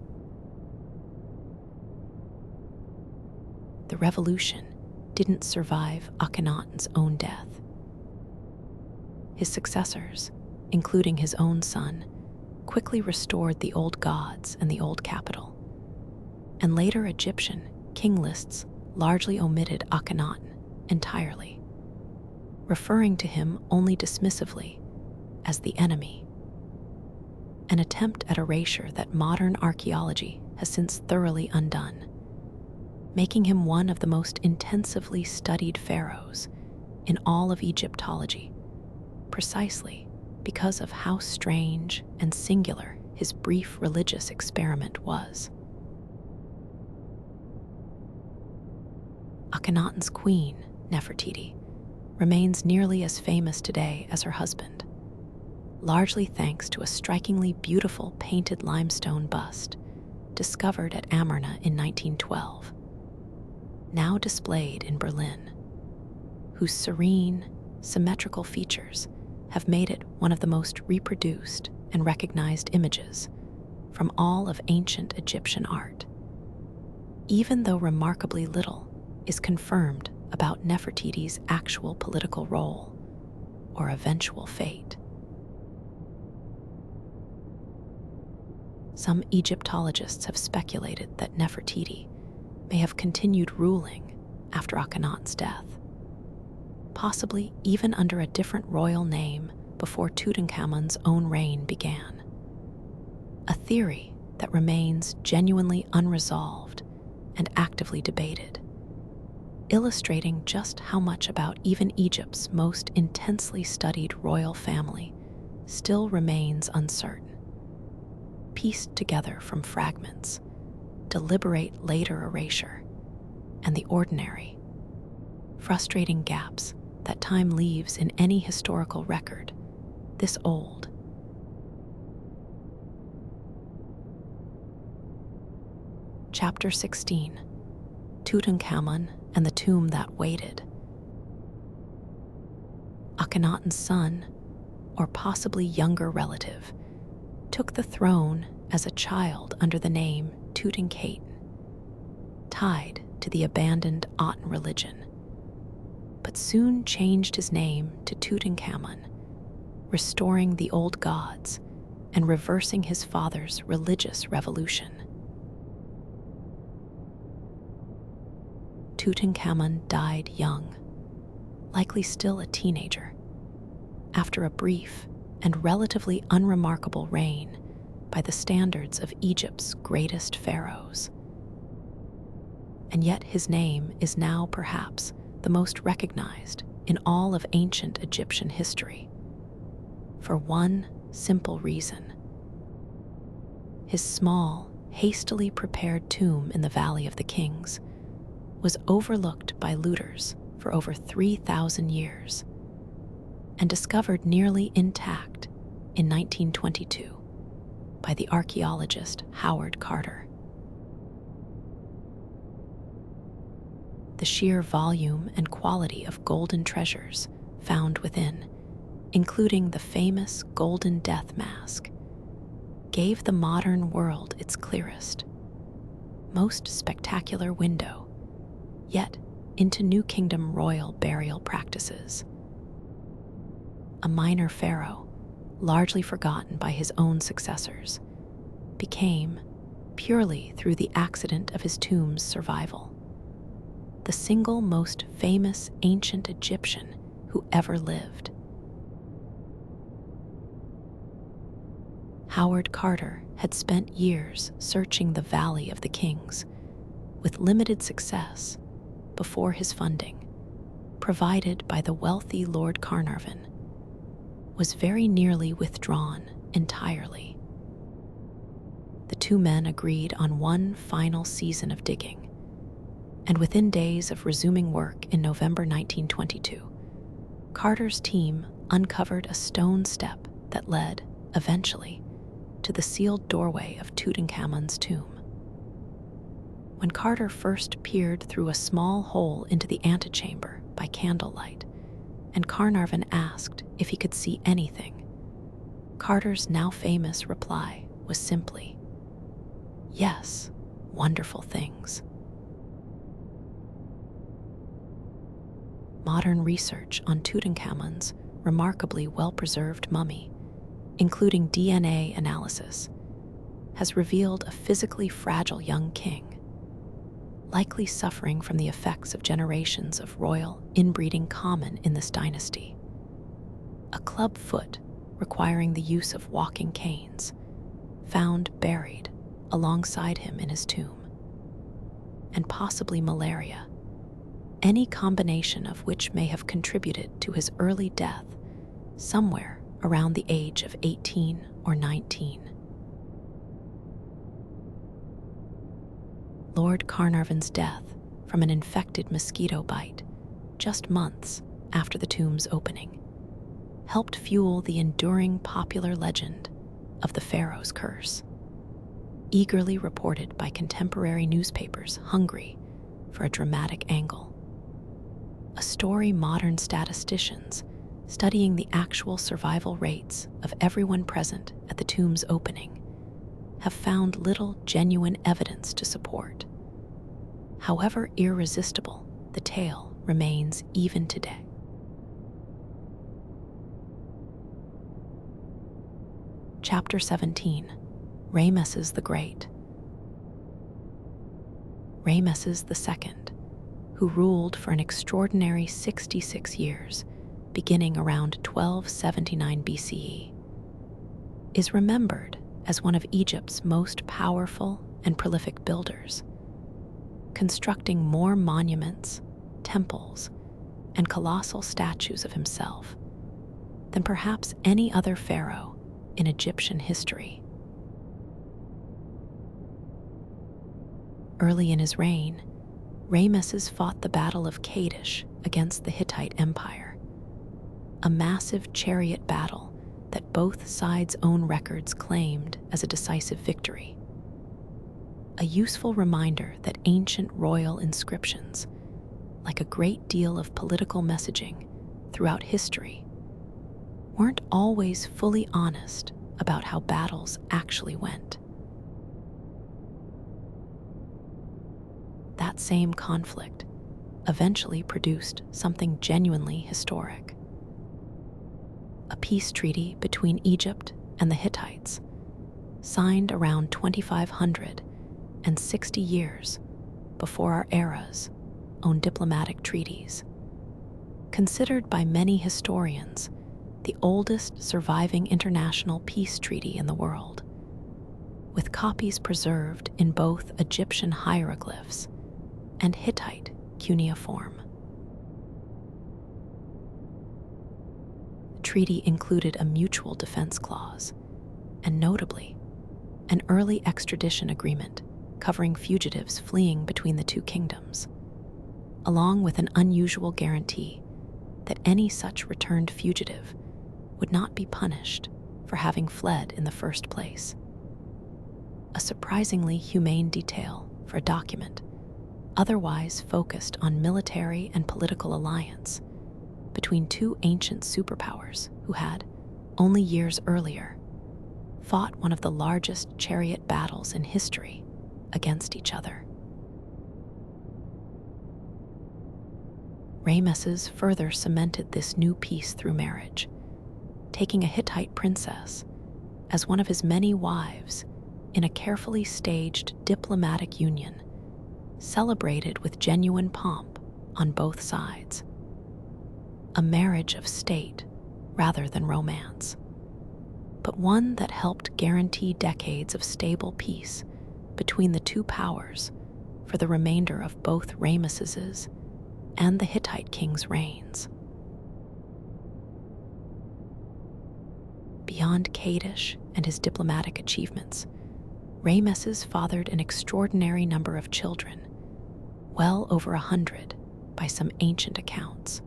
The revolution didn't survive Akhenaten's own death. His successors, including his own son, quickly restored the old gods and the old capital, and later Egyptian king lists largely omitted Akhenaten entirely, referring to him only dismissively as the enemy, an attempt at erasure that modern archaeology has since thoroughly undone, making him one of the most intensively studied pharaohs in all of Egyptology, precisely because of how strange and singular his brief religious experiment was. Akhenaten's queen, Nefertiti, remains nearly as famous today as her husband, largely thanks to a strikingly beautiful painted limestone bust discovered at Amarna in 1912, now displayed in Berlin, whose serene, symmetrical features have made it one of the most reproduced and recognized images from all of ancient Egyptian art. Even though remarkably little is confirmed about Nefertiti's actual political role, or eventual fate. Some Egyptologists have speculated that Nefertiti may have continued ruling after Akhenaten's death, possibly even under a different royal name before Tutankhamun's own reign began. A theory that remains genuinely unresolved and actively debated, illustrating just how much about even Egypt's most intensely studied royal family still remains uncertain. Pieced together from fragments, deliberate later erasure, and the ordinary, frustrating gaps that time leaves in any historical record this old. Chapter 16: Tutankhamun and the Tomb That Waited. Akhenaten's son, or possibly younger relative, took the throne as a child under the name Tutankhaten, tied to the abandoned Aten religion, but soon changed his name to Tutankhamun, restoring the old gods and reversing his father's religious revolution. Tutankhamun died young, likely still a teenager, after a brief and relatively unremarkable reign by the standards of Egypt's greatest pharaohs. And yet his name is now perhaps the most recognized in all of ancient Egyptian history, for one simple reason. His small, hastily prepared tomb in the Valley of the Kings was overlooked by looters for over 3,000 years and discovered nearly intact in 1922 by the archaeologist Howard Carter. The sheer volume and quality of golden treasures found within, including the famous Golden Death Mask, gave the modern world its clearest, most spectacular window yet into New Kingdom royal burial practices. A minor pharaoh, largely forgotten by his own successors, became, purely through the accident of his tomb's survival, the single most famous ancient Egyptian who ever lived. Howard Carter had spent years searching the Valley of the Kings, with limited success, before his funding, provided by the wealthy Lord Carnarvon, was very nearly withdrawn entirely. The two men agreed on one final season of digging, and within days of resuming work in November 1922, Carter's team uncovered a stone step that led, eventually, to the sealed doorway of Tutankhamun's tomb. When Carter first peered through a small hole into the antechamber by candlelight, and Carnarvon asked if he could see anything, Carter's now famous reply was simply, "Yes, wonderful things." Modern research on Tutankhamun's remarkably well-preserved mummy, including DNA analysis, has revealed a physically fragile young king, likely suffering from the effects of generations of royal inbreeding common in this dynasty. A club foot requiring the use of walking canes, found buried alongside him in his tomb, and possibly malaria, any combination of which may have contributed to his early death somewhere around the age of 18 or 19. Lord Carnarvon's death from an infected mosquito bite just months after the tomb's opening helped fuel the enduring popular legend of the Pharaoh's curse, eagerly reported by contemporary newspapers hungry for a dramatic angle. A story modern statisticians studying the actual survival rates of everyone present at the tomb's opening have found little genuine evidence to support. However irresistible the tale remains even today. Chapter 17. Ramesses the Great. Ramesses II, who ruled for an extraordinary 66 years, beginning around 1279 BCE, is remembered as one of Egypt's most powerful and prolific builders, constructing more monuments, temples, and colossal statues of himself than perhaps any other pharaoh in Egyptian history. Early in his reign, Ramesses fought the Battle of Kadesh against the Hittite Empire, a massive chariot battle that both sides' own records claimed as a decisive victory. A useful reminder that ancient royal inscriptions, like a great deal of political messaging throughout history, weren't always fully honest about how battles actually went. That same conflict eventually produced something genuinely historic. A peace treaty between Egypt and the Hittites, signed around 2500 and 60 years before our era's own diplomatic treaties, considered by many historians the oldest surviving international peace treaty in the world, with copies preserved in both Egyptian hieroglyphs and Hittite cuneiform. The treaty included a mutual defense clause, and notably, an early extradition agreement covering fugitives fleeing between the two kingdoms, along with an unusual guarantee that any such returned fugitive would not be punished for having fled in the first place. A surprisingly humane detail for a document otherwise focused on military and political alliance between two ancient superpowers who had, only years earlier, fought one of the largest chariot battles in history against each other. Ramesses further cemented this new peace through marriage, taking a Hittite princess as one of his many wives in a carefully staged diplomatic union celebrated with genuine pomp on both sides. A marriage of state rather than romance, but one that helped guarantee decades of stable peace between the two powers for the remainder of both Ramesses's and the Hittite king's reigns. Beyond Kadesh and his diplomatic achievements, Ramesses fathered an extraordinary number of children, well over 100 by some ancient accounts,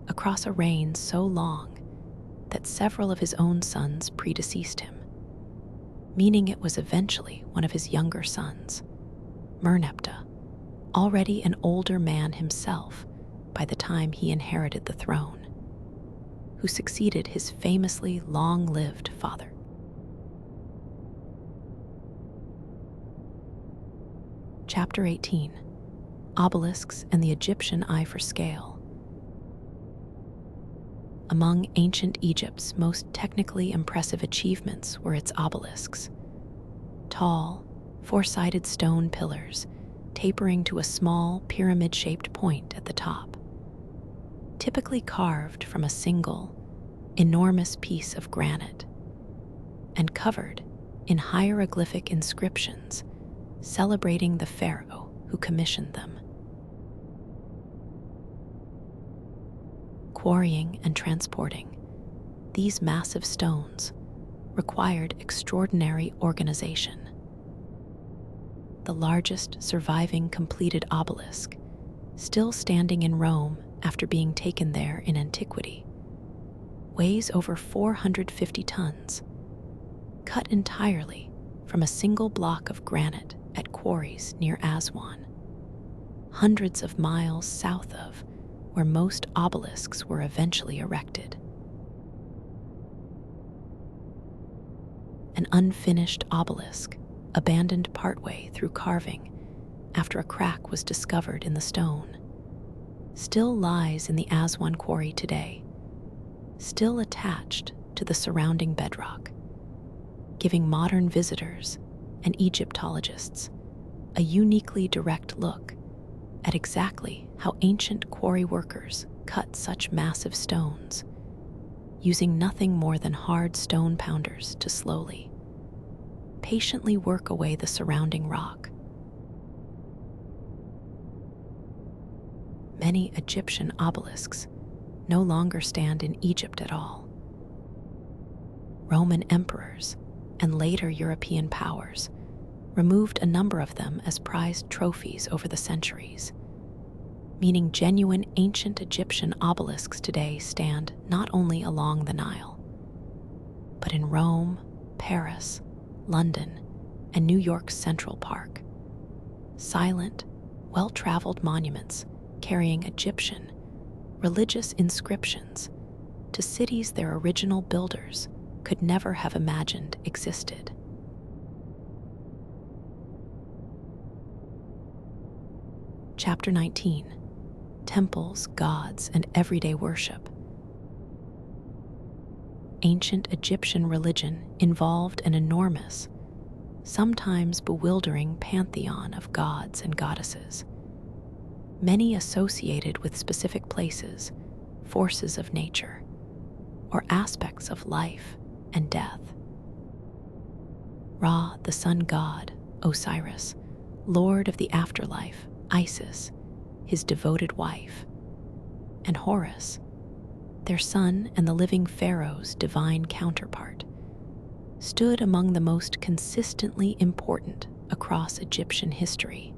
across a reign so long that several of his own sons predeceased him, meaning it was eventually one of his younger sons, Merneptah, already an older man himself by the time he inherited the throne, who succeeded his famously long-lived father. Chapter 18. Obelisks and the Egyptian Eye for Scale. Among ancient Egypt's most technically impressive achievements were its obelisks, tall, four-sided stone pillars tapering to a small pyramid-shaped point at the top, typically carved from a single, enormous piece of granite, and covered in hieroglyphic inscriptions celebrating the pharaoh who commissioned them. Quarrying and transporting these massive stones required extraordinary organization. The largest surviving completed obelisk, still standing in Rome after being taken there in antiquity, weighs over 450 tons, cut entirely from a single block of granite at quarries near Aswan, hundreds of miles south of where most obelisks were eventually erected. An unfinished obelisk, abandoned partway through carving after a crack was discovered in the stone, still lies in the Aswan quarry today, still attached to the surrounding bedrock, giving modern visitors and Egyptologists a uniquely direct look at exactly how ancient quarry workers cut such massive stones, using nothing more than hard stone pounders to slowly, patiently work away the surrounding rock. Many Egyptian obelisks no longer stand in Egypt at all. Roman emperors and later European powers removed a number of them as prized trophies over the centuries, meaning genuine ancient Egyptian obelisks today stand not only along the Nile, but in Rome, Paris, London, and New York's Central Park. Silent, well-traveled monuments carrying Egyptian, religious inscriptions to cities their original builders could never have imagined existed. Chapter 19: Temples, Gods, and Everyday Worship. Ancient Egyptian religion involved an enormous, sometimes bewildering pantheon of gods and goddesses, many associated with specific places, forces of nature, or aspects of life and death. Ra, the sun god, Osiris, lord of the afterlife, Isis, his devoted wife, and Horus, their son and the living pharaoh's divine counterpart, stood among the most consistently important across Egyptian history.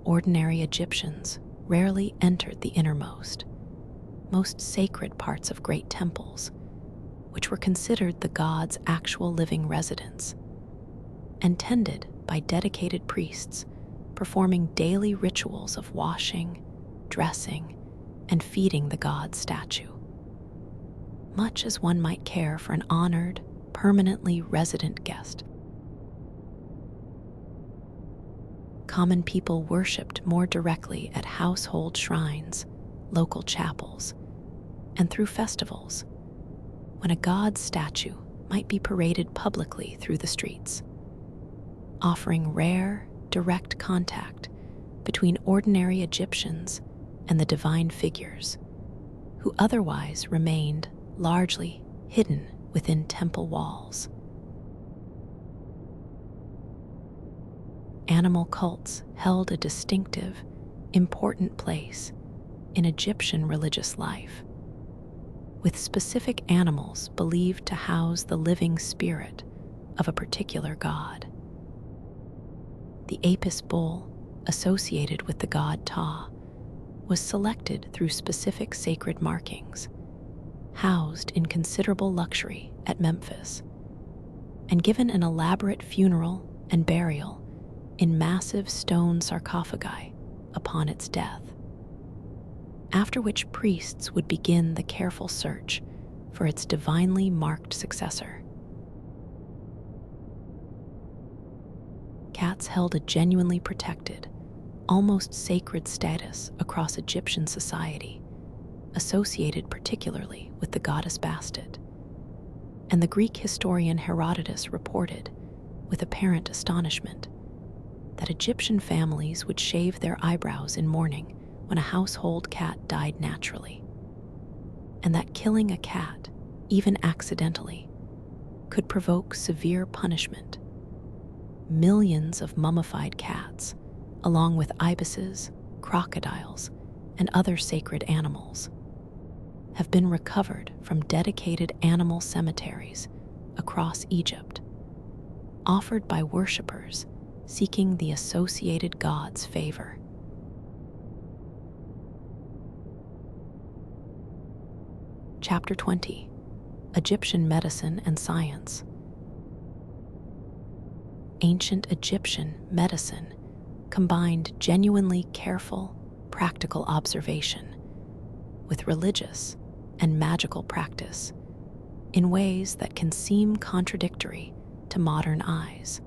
Ordinary Egyptians rarely entered the innermost, most sacred parts of great temples, which were considered the gods' actual living residence, and tended by dedicated priests performing daily rituals of washing, dressing, and feeding the god's statue. Much as one might care for an honored, permanently resident guest. Common people worshipped more directly at household shrines, local chapels, and through festivals, when a god's statue might be paraded publicly through the streets, offering rare, direct contact between ordinary Egyptians and the divine figures, who otherwise remained largely hidden within temple walls. Animal cults held a distinctive, important place in Egyptian religious life, with specific animals believed to house the living spirit of a particular god. The Apis bull, associated with the god Ptah, was selected through specific sacred markings, housed in considerable luxury at Memphis, and given an elaborate funeral and burial in massive stone sarcophagi upon its death, after which priests would begin the careful search for its divinely marked successor. Cats held a genuinely protected, almost sacred status across Egyptian society, associated particularly with the goddess Bastet, and the Greek historian Herodotus reported, with apparent astonishment, that Egyptian families would shave their eyebrows in mourning when a household cat died naturally, and that killing a cat, even accidentally, could provoke severe punishment. Millions of mummified cats, along with ibises, crocodiles, and other sacred animals, have been recovered from dedicated animal cemeteries across Egypt, offered by worshippers seeking the associated god's favor. Chapter 20: Egyptian Medicine and Science. Ancient Egyptian medicine combined genuinely careful, practical observation with religious and magical practice in ways that can seem contradictory to modern eyes,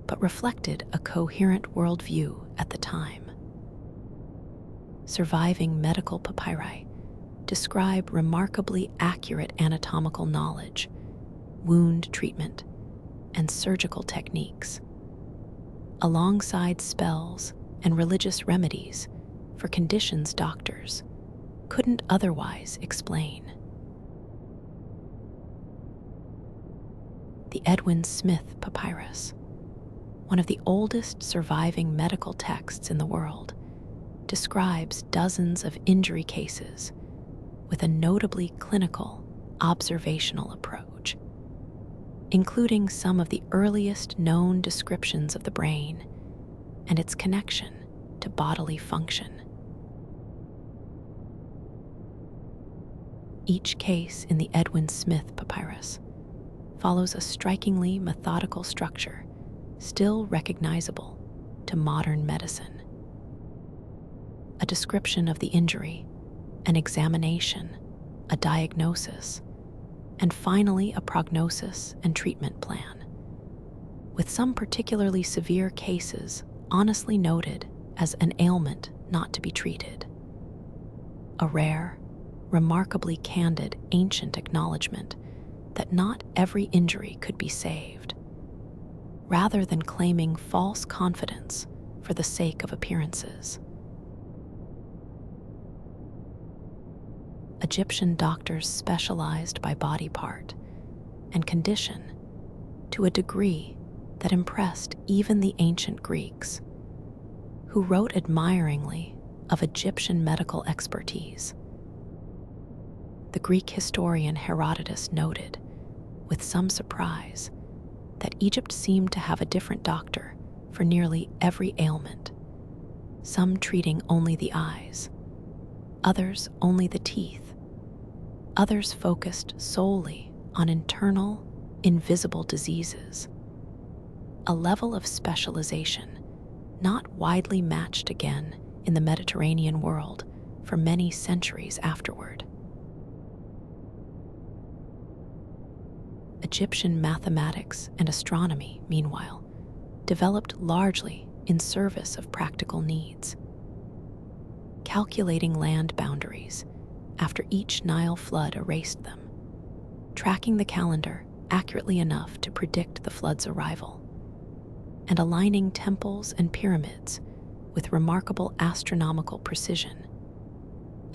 but reflected a coherent worldview at the time. Surviving medical papyri describe remarkably accurate anatomical knowledge, wound treatment, and surgical techniques, alongside spells and religious remedies for conditions doctors couldn't otherwise explain. The Edwin Smith Papyrus, one of the oldest surviving medical texts in the world, describes dozens of injury cases with a notably clinical, observational approach, including some of the earliest known descriptions of the brain and its connection to bodily function. Each case in the Edwin Smith Papyrus follows a strikingly methodical structure still recognizable to modern medicine. A description of the injury, an examination, a diagnosis, and finally a prognosis and treatment plan, with some particularly severe cases honestly noted as an ailment not to be treated. A rare, remarkably candid ancient acknowledgement that not every injury could be saved, rather than claiming false confidence for the sake of appearances. Egyptian doctors specialized by body part and condition to a degree that impressed even the ancient Greeks, who wrote admiringly of Egyptian medical expertise. The Greek historian Herodotus noted, with some surprise, that Egypt seemed to have a different doctor for nearly every ailment, some treating only the eyes, others only the teeth, others focused solely on internal, invisible diseases, a level of specialization not widely matched again in the Mediterranean world for many centuries afterward. Egyptian mathematics and astronomy, meanwhile, developed largely in service of practical needs. Calculating land boundaries after each Nile flood erased them, tracking the calendar accurately enough to predict the flood's arrival, and aligning temples and pyramids with remarkable astronomical precision,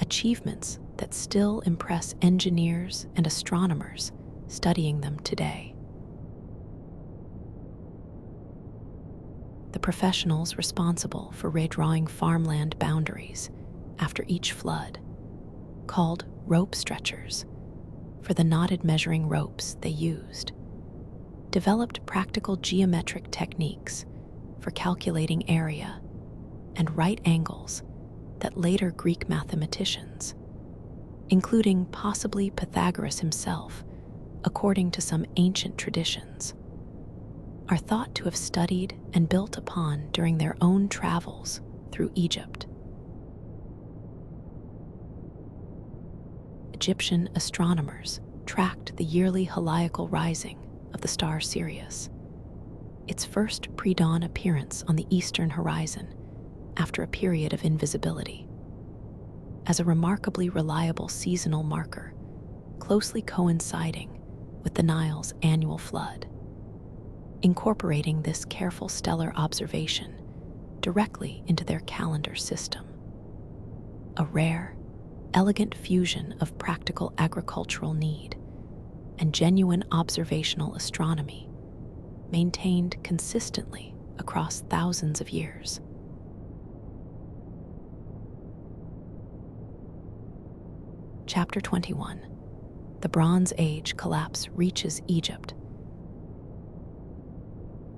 achievements that still impress engineers and astronomers studying them today. The professionals responsible for redrawing farmland boundaries after each flood, called rope stretchers for the knotted measuring ropes they used, developed practical geometric techniques for calculating area and right angles that later Greek mathematicians, including possibly Pythagoras himself, according to some ancient traditions, are thought to have studied and built upon during their own travels through Egypt. Egyptian astronomers tracked the yearly heliacal rising of the star Sirius, its first pre-dawn appearance on the eastern horizon after a period of invisibility, as a remarkably reliable seasonal marker closely coinciding with the Nile's annual flood, incorporating this careful stellar observation directly into their calendar system. A rare, elegant fusion of practical agricultural need and genuine observational astronomy, maintained consistently across thousands of years. Chapter 21. The Bronze Age collapse reaches Egypt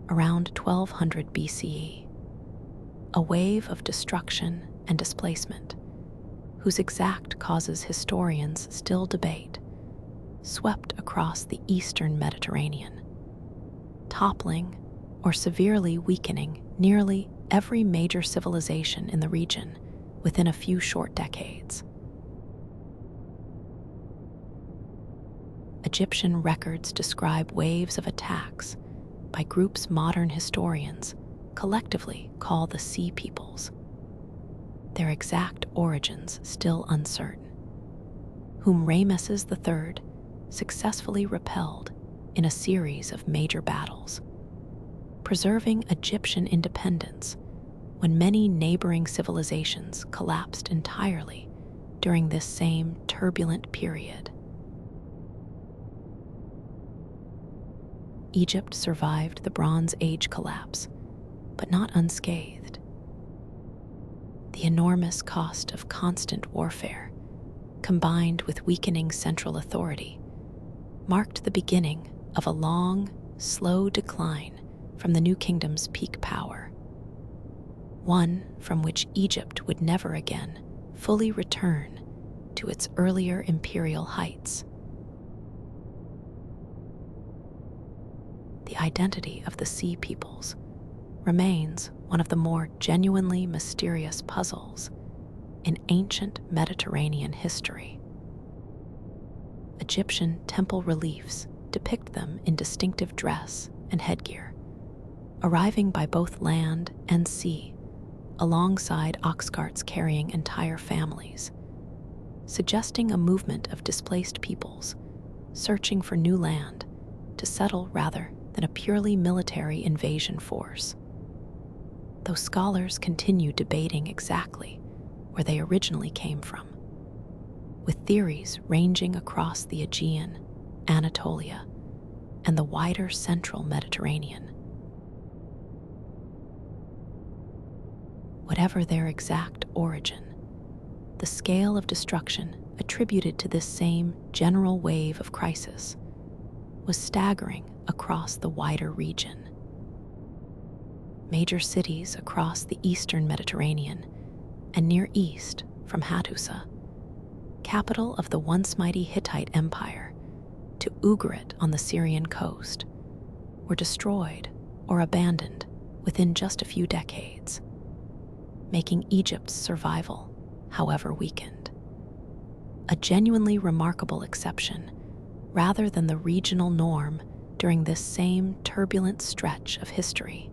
around 1200 BCE, a wave of destruction and displacement, whose exact causes historians still debate, swept across the eastern Mediterranean, toppling or severely weakening nearly every major civilization in the region within a few short decades. Egyptian records describe waves of attacks by groups modern historians collectively call the Sea Peoples, their exact origins still uncertain. whom Ramesses the Third successfully repelled in a series of major battles, preserving Egyptian independence when many neighboring civilizations collapsed entirely during this same turbulent period. Egypt survived the Bronze Age collapse, but not unscathed. The enormous cost of constant warfare, combined with weakening central authority, marked the beginning of a long, slow decline from the new kingdom's peak power, one from which Egypt would never again fully return to its earlier imperial heights. The identity of the Sea Peoples remains one of the more genuinely mysterious puzzles in ancient Mediterranean history. Egyptian temple reliefs depict them in distinctive dress and headgear, arriving by both land and sea alongside ox carts carrying entire families, suggesting a movement of displaced peoples searching for new land to settle rather than a purely military invasion force. Though scholars continue debating exactly where they originally came from, with theories ranging across the Aegean, Anatolia, and the wider central Mediterranean. Whatever their exact origin, the scale of destruction attributed to this same general wave of crisis was staggering across the wider region. Major cities across the eastern Mediterranean and Near East, from Hattusa, capital of the once mighty Hittite Empire, to Ugarit on the Syrian coast, were destroyed or abandoned within just a few decades, making Egypt's survival, however, weakened. A genuinely remarkable exception, rather than the regional norm during this same turbulent stretch of history.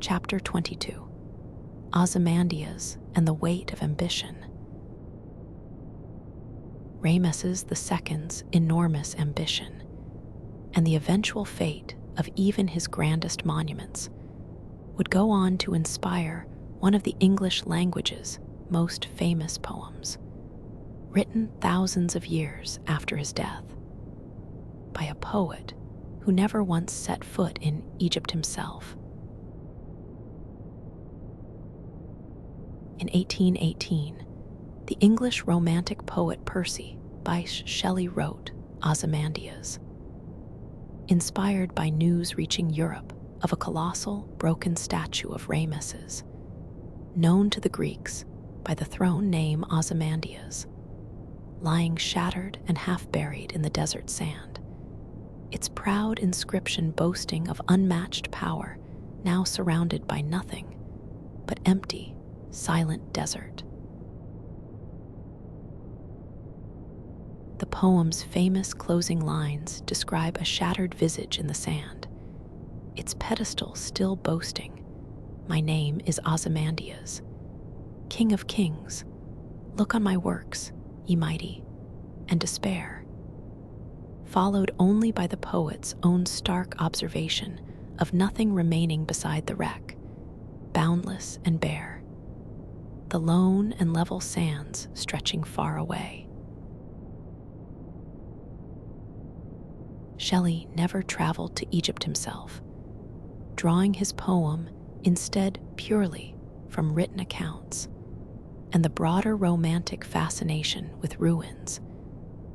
Chapter 22: Ozymandias and the Weight of Ambition. Ramesses II's enormous ambition, and the eventual fate of even his grandest monuments, would go on to inspire one of the English language's most famous poems, written thousands of years after his death, by a poet who never once set foot in Egypt himself. In 1818, the English Romantic poet Percy Bysshe Shelley wrote Ozymandias, inspired by news reaching Europe of a colossal broken statue of Ramesses, known to the Greeks by the thrown name Ozymandias, lying shattered and half-buried in the desert sand, its proud inscription boasting of unmatched power, now surrounded by nothing but empty, silent desert. The poem's famous closing lines describe a shattered visage in the sand, its pedestal still boasting, "My name is Ozymandias, King of Kings. Look on my works, ye mighty, and despair," followed only by the poet's own stark observation of nothing remaining beside the wreck, boundless and bare, the lone and level sands stretching far away. Shelley never traveled to Egypt himself, drawing his poem instead purely from written accounts and the broader romantic fascination with ruins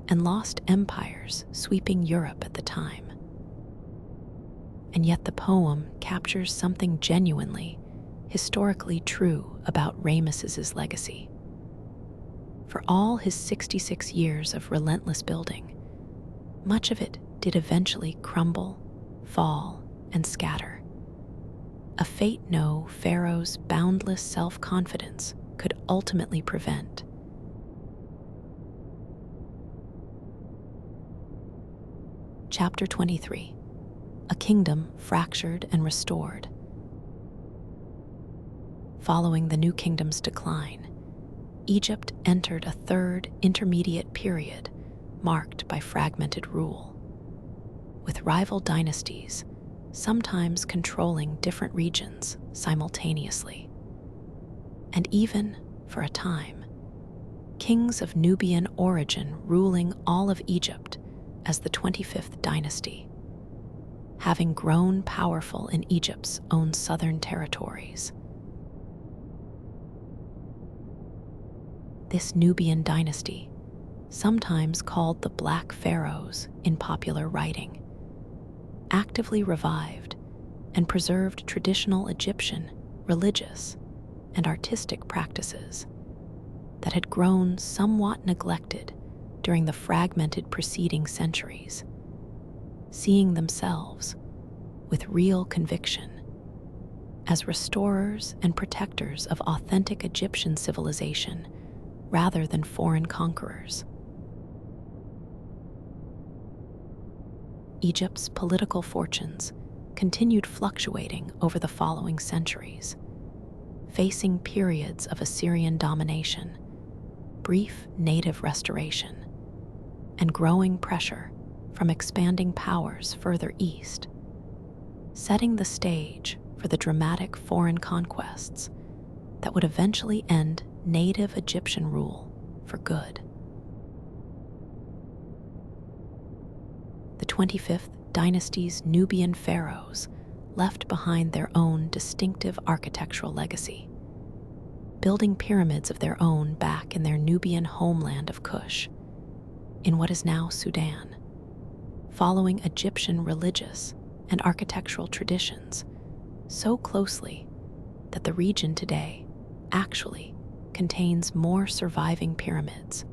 and lost empires sweeping Europe at the time. And yet the poem captures something genuinely, historically true about Ramesses's legacy. For all his 66 years of relentless building, much of it did eventually crumble, fall, and scatter. A fate no Pharaoh's boundless self-confidence could ultimately prevent. Chapter 23: A Kingdom Fractured and Restored. Following the New Kingdom's decline, Egypt entered a third intermediate period marked by fragmented rule, with rival dynasties sometimes controlling different regions simultaneously. And even, for a time, kings of Nubian origin ruling all of Egypt as the 25th dynasty, having grown powerful in Egypt's own southern territories. This Nubian dynasty, sometimes called the Black Pharaohs in popular writing, actively revived and preserved traditional Egyptian religious and artistic practices that had grown somewhat neglected during the fragmented preceding centuries, seeing themselves with real conviction as restorers and protectors of authentic Egyptian civilization rather than foreign conquerors. Egypt's political fortunes continued fluctuating over the following centuries, facing periods of Assyrian domination, brief native restoration, and growing pressure from expanding powers further east, setting the stage for the dramatic foreign conquests that would eventually end native Egyptian rule for good. The 25th dynasty's Nubian pharaohs left behind their own distinctive architectural legacy, building pyramids of their own back in their Nubian homeland of Kush, in what is now Sudan, following Egyptian religious and architectural traditions so closely that the region today actually contains more surviving pyramids,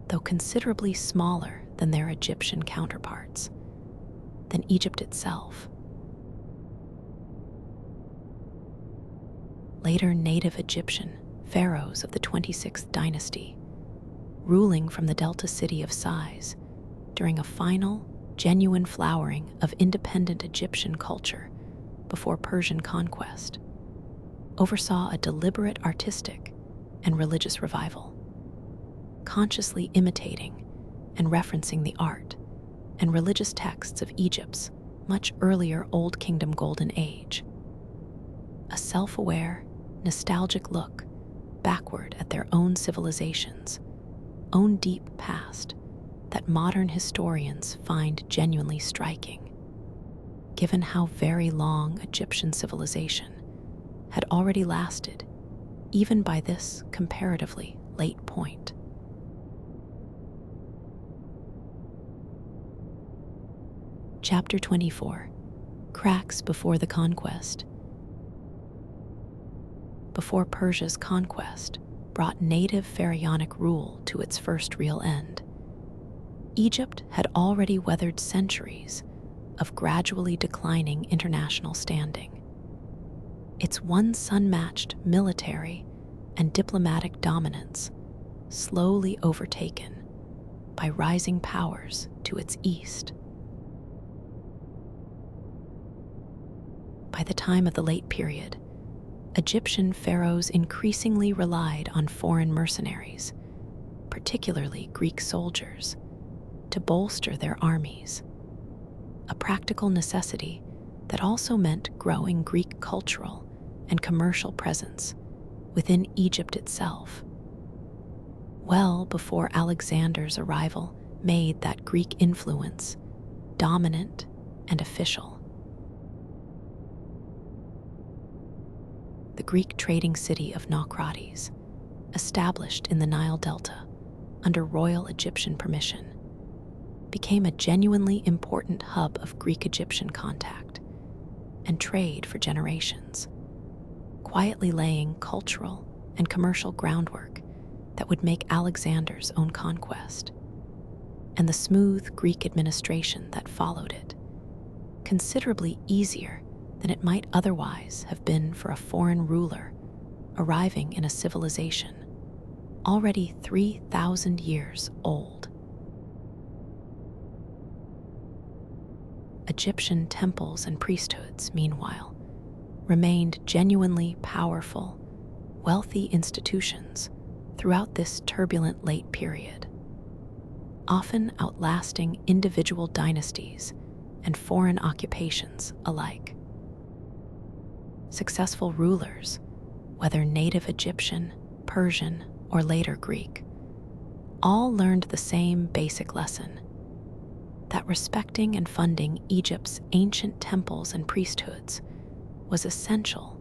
though considerably smaller than their Egyptian counterparts, than Egypt itself. Later native Egyptian pharaohs of the 26th dynasty, ruling from the delta city of Sais during a final, genuine flowering of independent Egyptian culture before Persian conquest, oversaw a deliberate artistic and religious revival, consciously imitating and referencing the art and religious texts of Egypt's much earlier Old Kingdom Golden Age. A self-aware, nostalgic look backward at their own civilization's own deep past that modern historians find genuinely striking, given how very long Egyptian civilization had already lasted, even by this comparatively late point. Chapter 24. Cracks before the conquest. Before Persia's conquest brought native pharaonic rule to its first real end, Egypt had already weathered centuries of gradually declining international standing. Its once unmatched military and diplomatic dominance slowly overtaken by rising powers to its east. By the time of the late period, Egyptian pharaohs increasingly relied on foreign mercenaries, particularly Greek soldiers, to bolster their armies, a practical necessity that also meant growing Greek cultural and commercial presence within Egypt itself, well before Alexander's arrival made that Greek influence dominant and official. The Greek trading city of Naucratis, established in the Nile Delta under royal Egyptian permission, became a genuinely important hub of Greek-Egyptian contact and trade for generations, quietly laying cultural and commercial groundwork that would make Alexander's own conquest, and the smooth Greek administration that followed it, considerably easier than it might otherwise have been for a foreign ruler arriving in a civilization already 3,000 years old. Egyptian temples and priesthoods, meanwhile, remained genuinely powerful, wealthy institutions throughout this turbulent late period, often outlasting individual dynasties and foreign occupations alike. Successful rulers, whether native Egyptian, Persian, or later Greek, all learned the same basic lesson: that respecting and funding Egypt's ancient temples and priesthoods was essential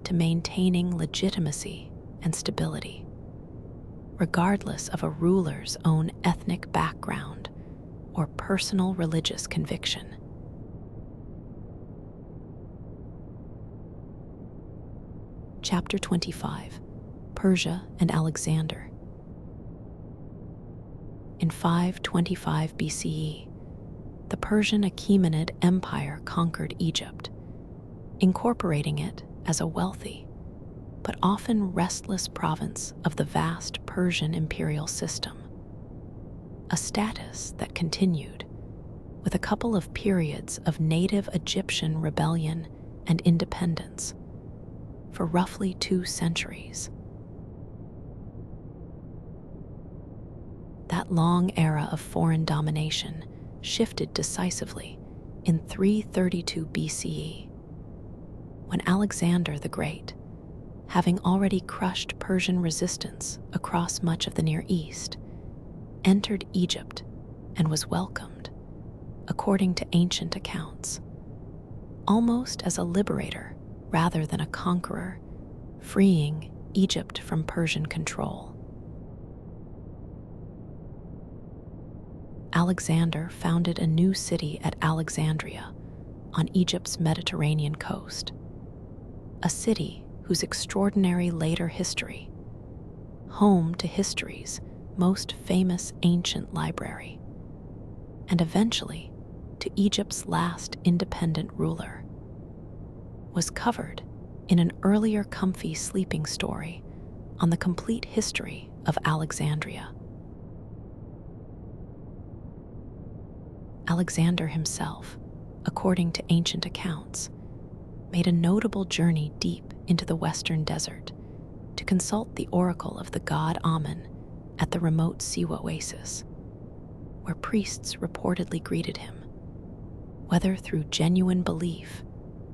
to maintaining legitimacy and stability, regardless of a ruler's own ethnic background or personal religious conviction. Chapter 25: Persia and Alexander. In 525 BCE, the Persian Achaemenid Empire conquered Egypt, incorporating it as a wealthy but often restless province of the vast Persian imperial system, a status that continued with a couple of periods of native Egyptian rebellion and independence for roughly 2 centuries. That long era of foreign domination shifted decisively in 332 BCE, when Alexander the Great, having already crushed Persian resistance across much of the Near East, entered Egypt and was welcomed, according to ancient accounts, almost as a liberator rather than a conqueror, freeing Egypt from Persian control. Alexander founded a new city at Alexandria on Egypt's Mediterranean coast, a city whose extraordinary later history, home to history's most famous ancient library, and eventually to Egypt's last independent ruler, was covered in an earlier comfy sleeping story on the complete history of Alexandria. Alexander himself, according to ancient accounts, made a notable journey deep into the western desert to consult the oracle of the god Amun at the remote sea oasis, where priests reportedly greeted him, whether through genuine belief,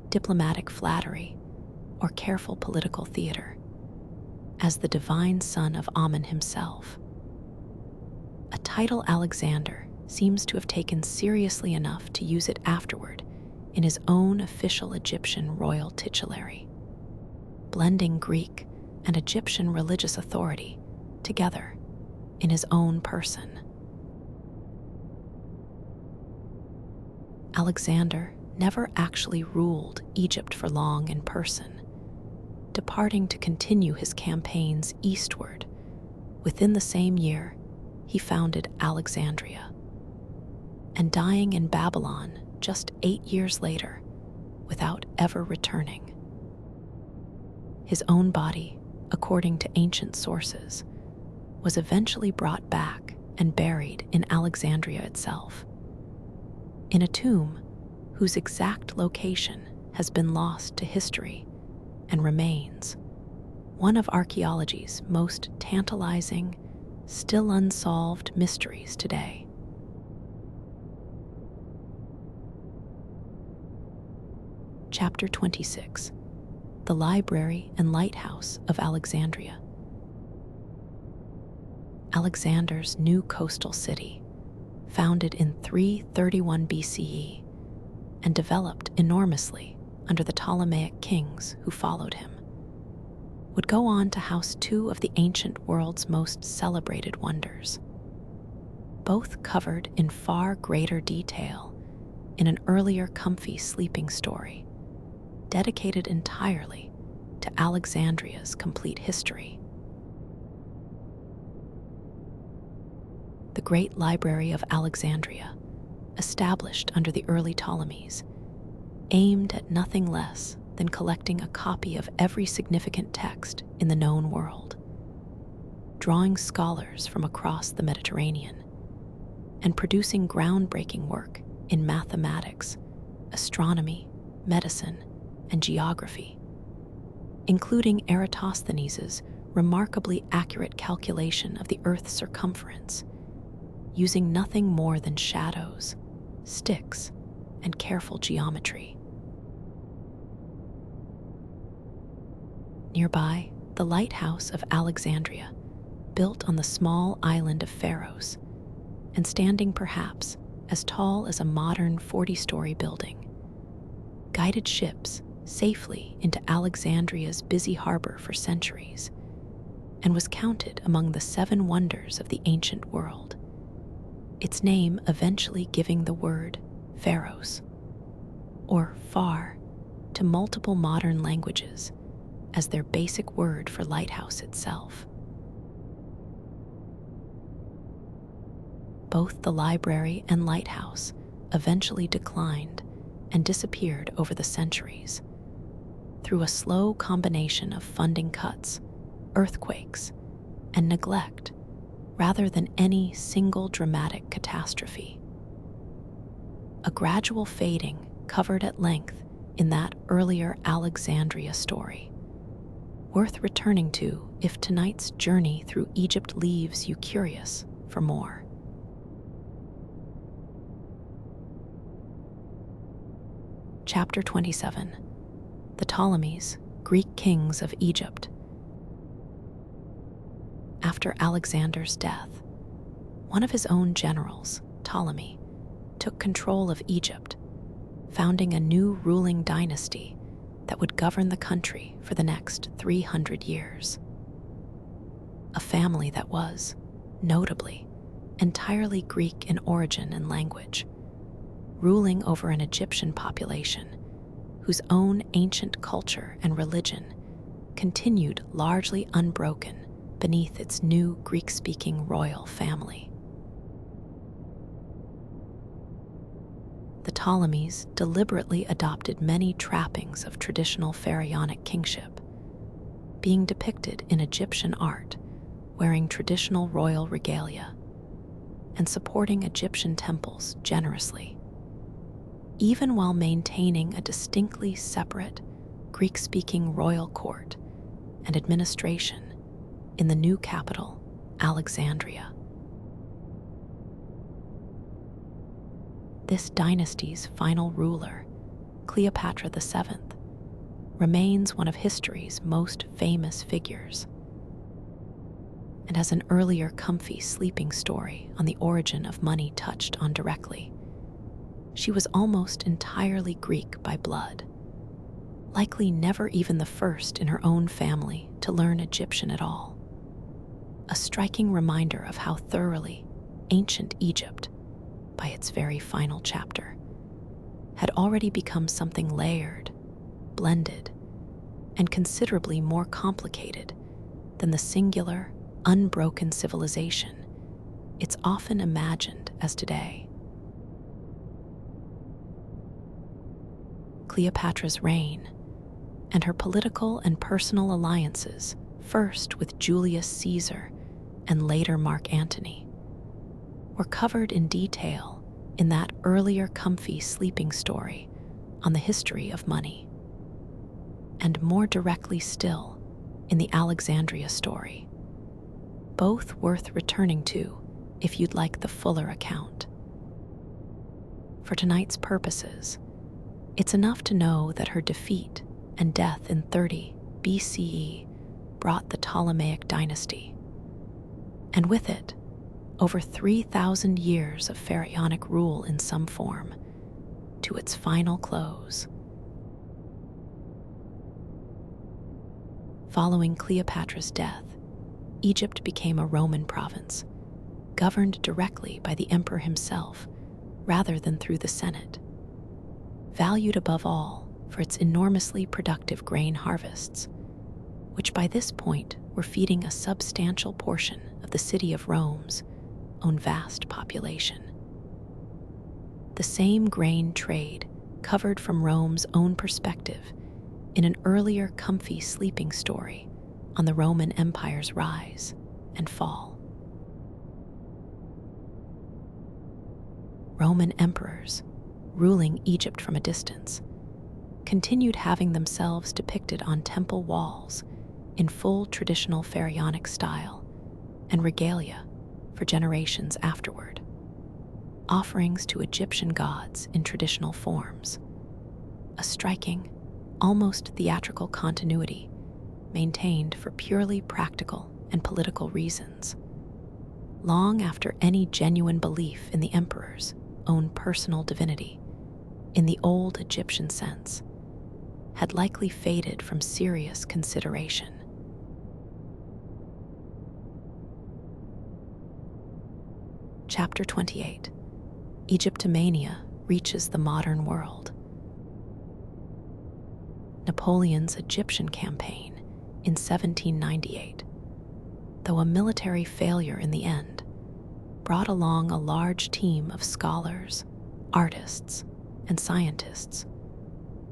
diplomatic flattery, or careful political theater, as the divine son of Amun himself. A title Alexander seems to have taken seriously enough to use it afterward in his own official Egyptian royal titulary, blending Greek and Egyptian religious authority together in his own person. Alexander never actually ruled Egypt for long in person, departing to continue his campaigns eastward. Within the same year, he founded Alexandria, and dying in Babylon just 8 years later without ever returning. His own body, according to ancient sources, was eventually brought back and buried in Alexandria itself, in a tomb whose exact location has been lost to history and remains one of archaeology's most tantalizing, still unsolved mysteries today. Chapter 26: The Library and Lighthouse of Alexandria. Alexander's new coastal city, founded in 331 BCE and developed enormously under the Ptolemaic kings who followed him, would go on to house 2 of the ancient world's most celebrated wonders, both covered in far greater detail in an earlier comfy sleeping story dedicated entirely to Alexandria's complete history. The Great Library of Alexandria, established under the early Ptolemies, aimed at nothing less than collecting a copy of every significant text in the known world, drawing scholars from across the Mediterranean, and producing groundbreaking work in mathematics, astronomy, medicine, and geography, including Eratosthenes' remarkably accurate calculation of the Earth's circumference, using nothing more than shadows, sticks, and careful geometry. Nearby, the Lighthouse of Alexandria, built on the small island of Pharos, and standing perhaps as tall as a modern 40-story building, guided ships safely into Alexandria's busy harbor for centuries, and was counted among the 7 wonders of the ancient world, its name eventually giving the word Pharos, or phar, to multiple modern languages as their basic word for lighthouse itself. Both the library and lighthouse eventually declined and disappeared over the centuries through a slow combination of funding cuts, earthquakes, and neglect rather than any single dramatic catastrophe. A gradual fading covered at length in that earlier Alexandria story, worth returning to if tonight's journey through Egypt leaves you curious for more. Chapter 27. The Ptolemies, Greek Kings of Egypt. After Alexander's death, one of his own generals, Ptolemy, took control of Egypt, founding a new ruling dynasty that would govern the country for the next 300 years. A family that was, notably, entirely Greek in origin and language, ruling over an Egyptian population whose own ancient culture and religion continued largely unbroken beneath its new Greek-speaking royal family. The Ptolemies deliberately adopted many trappings of traditional pharaonic kingship, being depicted in Egyptian art wearing traditional royal regalia and supporting Egyptian temples generously, even while maintaining a distinctly separate Greek-speaking royal court and administration in the new capital, Alexandria. This dynasty's final ruler, Cleopatra VII, remains one of history's most famous figures, and as an earlier comfy sleeping story on the origin of money touched on directly, she was almost entirely Greek by blood, likely never even the first in her own family to learn Egyptian at all. A striking reminder of how thoroughly ancient Egypt, by its very final chapter, had already become something layered, blended, and considerably more complicated than the singular, unbroken civilization it's often imagined as today. Cleopatra's reign and her political and personal alliances, first with Julius Caesar and later Mark Antony, were covered in detail in that earlier comfy sleeping story on the history of money, and more directly still in the Alexandria story, both worth returning to if you'd like the fuller account. For tonight's purposes, it's enough to know that her defeat and death in 30 BCE brought the Ptolemaic dynasty, and with it, over 3,000 years of pharaonic rule in some form, to its final close. Following Cleopatra's death, Egypt became a Roman province, governed directly by the emperor himself rather than through the Senate, valued above all for its enormously productive grain harvests, which by this point were feeding a substantial portion of the city of Rome's own vast population. The same grain trade covered from Rome's own perspective in an earlier comfy sleeping story on the Roman Empire's rise and fall. Roman emperors, ruling Egypt from a distance, continued having themselves depicted on temple walls in full traditional pharaonic style and regalia for generations afterward, offerings to Egyptian gods in traditional forms, a striking, almost theatrical continuity maintained for purely practical and political reasons, long after any genuine belief in the emperor's own personal divinity, in the old Egyptian sense, had likely faded from serious consideration. Chapter 28. Egyptomania reaches the modern world. Napoleon's Egyptian campaign in 1798, though a military failure in the end, brought along a large team of scholars, artists, and scientists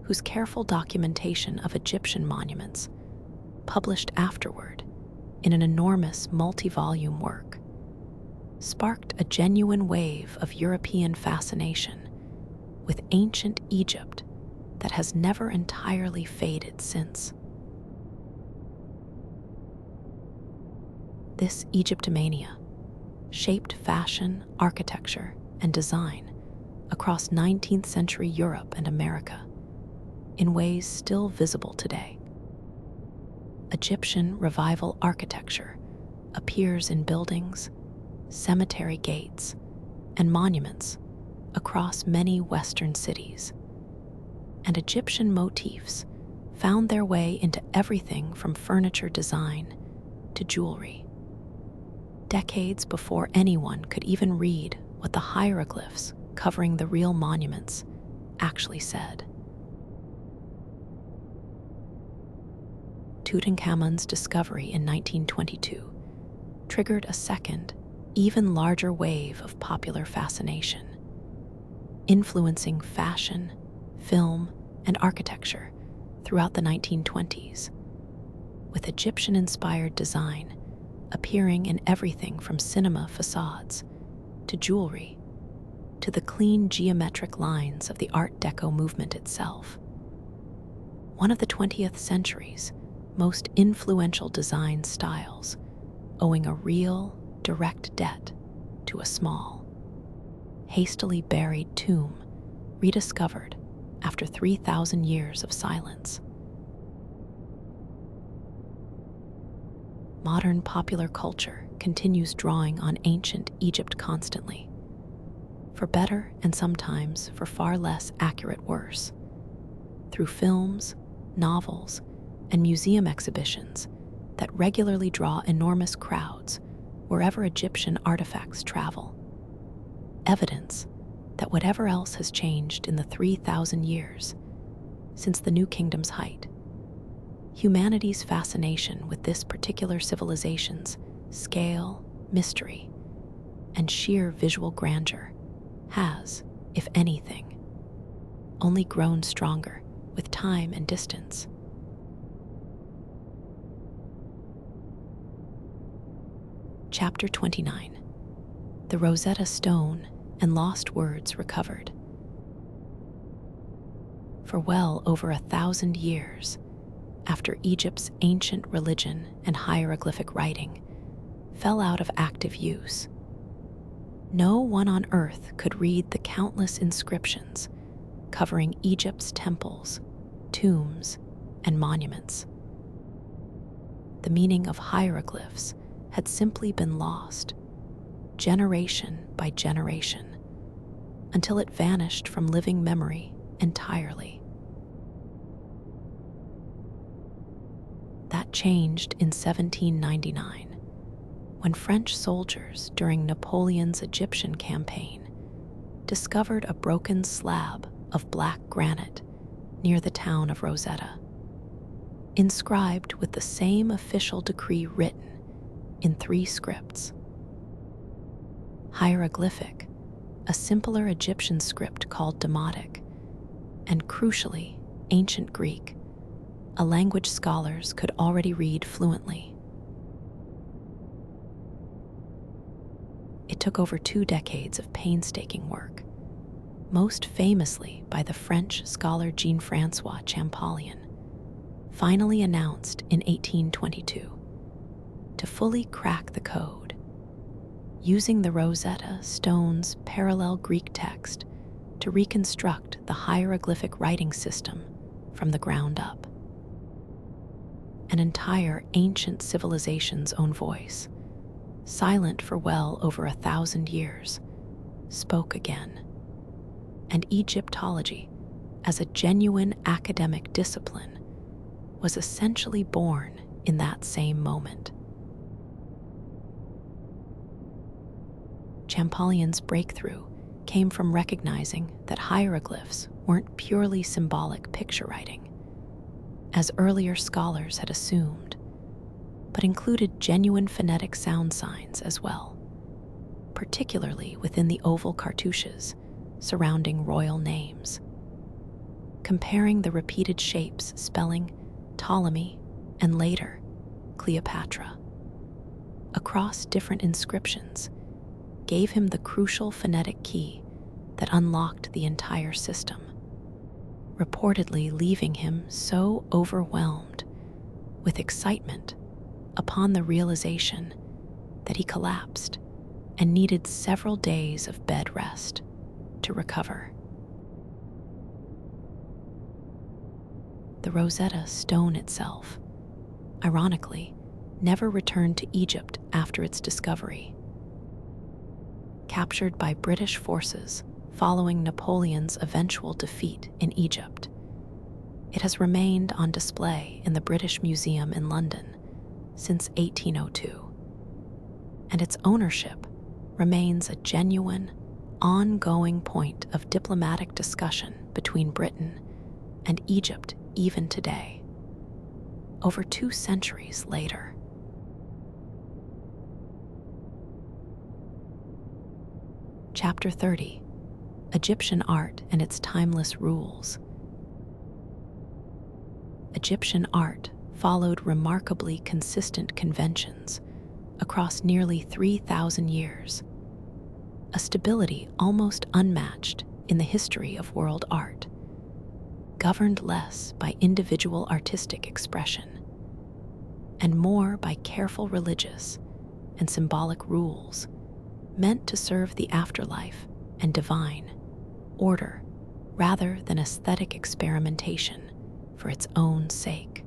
whose careful documentation of Egyptian monuments, published afterward in an enormous multi-volume work, sparked a genuine wave of European fascination with ancient Egypt that has never entirely faded since. This Egyptomania shaped fashion, architecture, and design across 19th century Europe and America in ways still visible today. Egyptian revival architecture appears in buildings, cemetery gates, and monuments across many Western cities, and Egyptian motifs found their way into everything from furniture design to jewelry, decades before anyone could even read what the hieroglyphs covering the real monuments actually said. Tutankhamun's discovery in 1922 triggered a second, even larger wave of popular fascination, influencing fashion, film, and architecture throughout the 1920s, with Egyptian-inspired design appearing in everything from cinema facades to jewelry to the clean geometric lines of the Art Deco movement itself. One of the 20th century's most influential design styles, owing a real, direct debt to a small, hastily buried tomb rediscovered after 3,000 years of silence. Modern popular culture continues drawing on ancient Egypt constantly, for better and sometimes for far less accurate worse, through films, novels, and museum exhibitions that regularly draw enormous crowds wherever Egyptian artifacts travel. Evidence that whatever else has changed in the 3,000 years since the New Kingdom's height, humanity's fascination with this particular civilization's scale, mystery, and sheer visual grandeur has, if anything, only grown stronger with time and distance. Chapter 29. The Rosetta Stone and Lost Words Recovered. For well over 1,000 years, after Egypt's ancient religion and hieroglyphic writing fell out of active use, no one on earth could read the countless inscriptions covering Egypt's temples, tombs, and monuments. The meaning of hieroglyphs had simply been lost, generation by generation, until it vanished from living memory entirely. That changed in 1799, when French soldiers during Napoleon's Egyptian campaign discovered a broken slab of black granite near the town of Rosetta, inscribed with the same official decree written in 3 scripts: hieroglyphic, a simpler Egyptian script called Demotic, and crucially, ancient Greek, a language scholars could already read fluently. It took over 2 decades of painstaking work, most famously by the French scholar Jean-François Champollion, finally announced in 1822 to fully crack the code, using the Rosetta Stone's parallel Greek text to reconstruct the hieroglyphic writing system from the ground up. An entire ancient civilization's own voice, silent for well over 1,000 years, spoke again. And Egyptology, as a genuine academic discipline, was essentially born in that same moment. Champollion's breakthrough came from recognizing that hieroglyphs weren't purely symbolic picture writing, as earlier scholars had assumed, but included genuine phonetic sound signs as well, particularly within the oval cartouches surrounding royal names. Comparing the repeated shapes spelling Ptolemy and later Cleopatra across different inscriptions gave him the crucial phonetic key that unlocked the entire system, reportedly leaving him so overwhelmed with excitement upon the realization that he collapsed and needed several days of bed rest to recover. The Rosetta Stone itself, ironically, never returned to Egypt after its discovery. Captured by British forces following Napoleon's eventual defeat in Egypt, it has remained on display in the British Museum in London since 1802, and its ownership remains a genuine, ongoing point of diplomatic discussion between Britain and Egypt even today, over 2 centuries later. Chapter 30: Egyptian Art and Its Timeless Rules. Egyptian art followed remarkably consistent conventions across nearly 3,000 years, a stability almost unmatched in the history of world art, governed less by individual artistic expression and more by careful religious and symbolic rules meant to serve the afterlife and divine order rather than aesthetic experimentation for its own sake.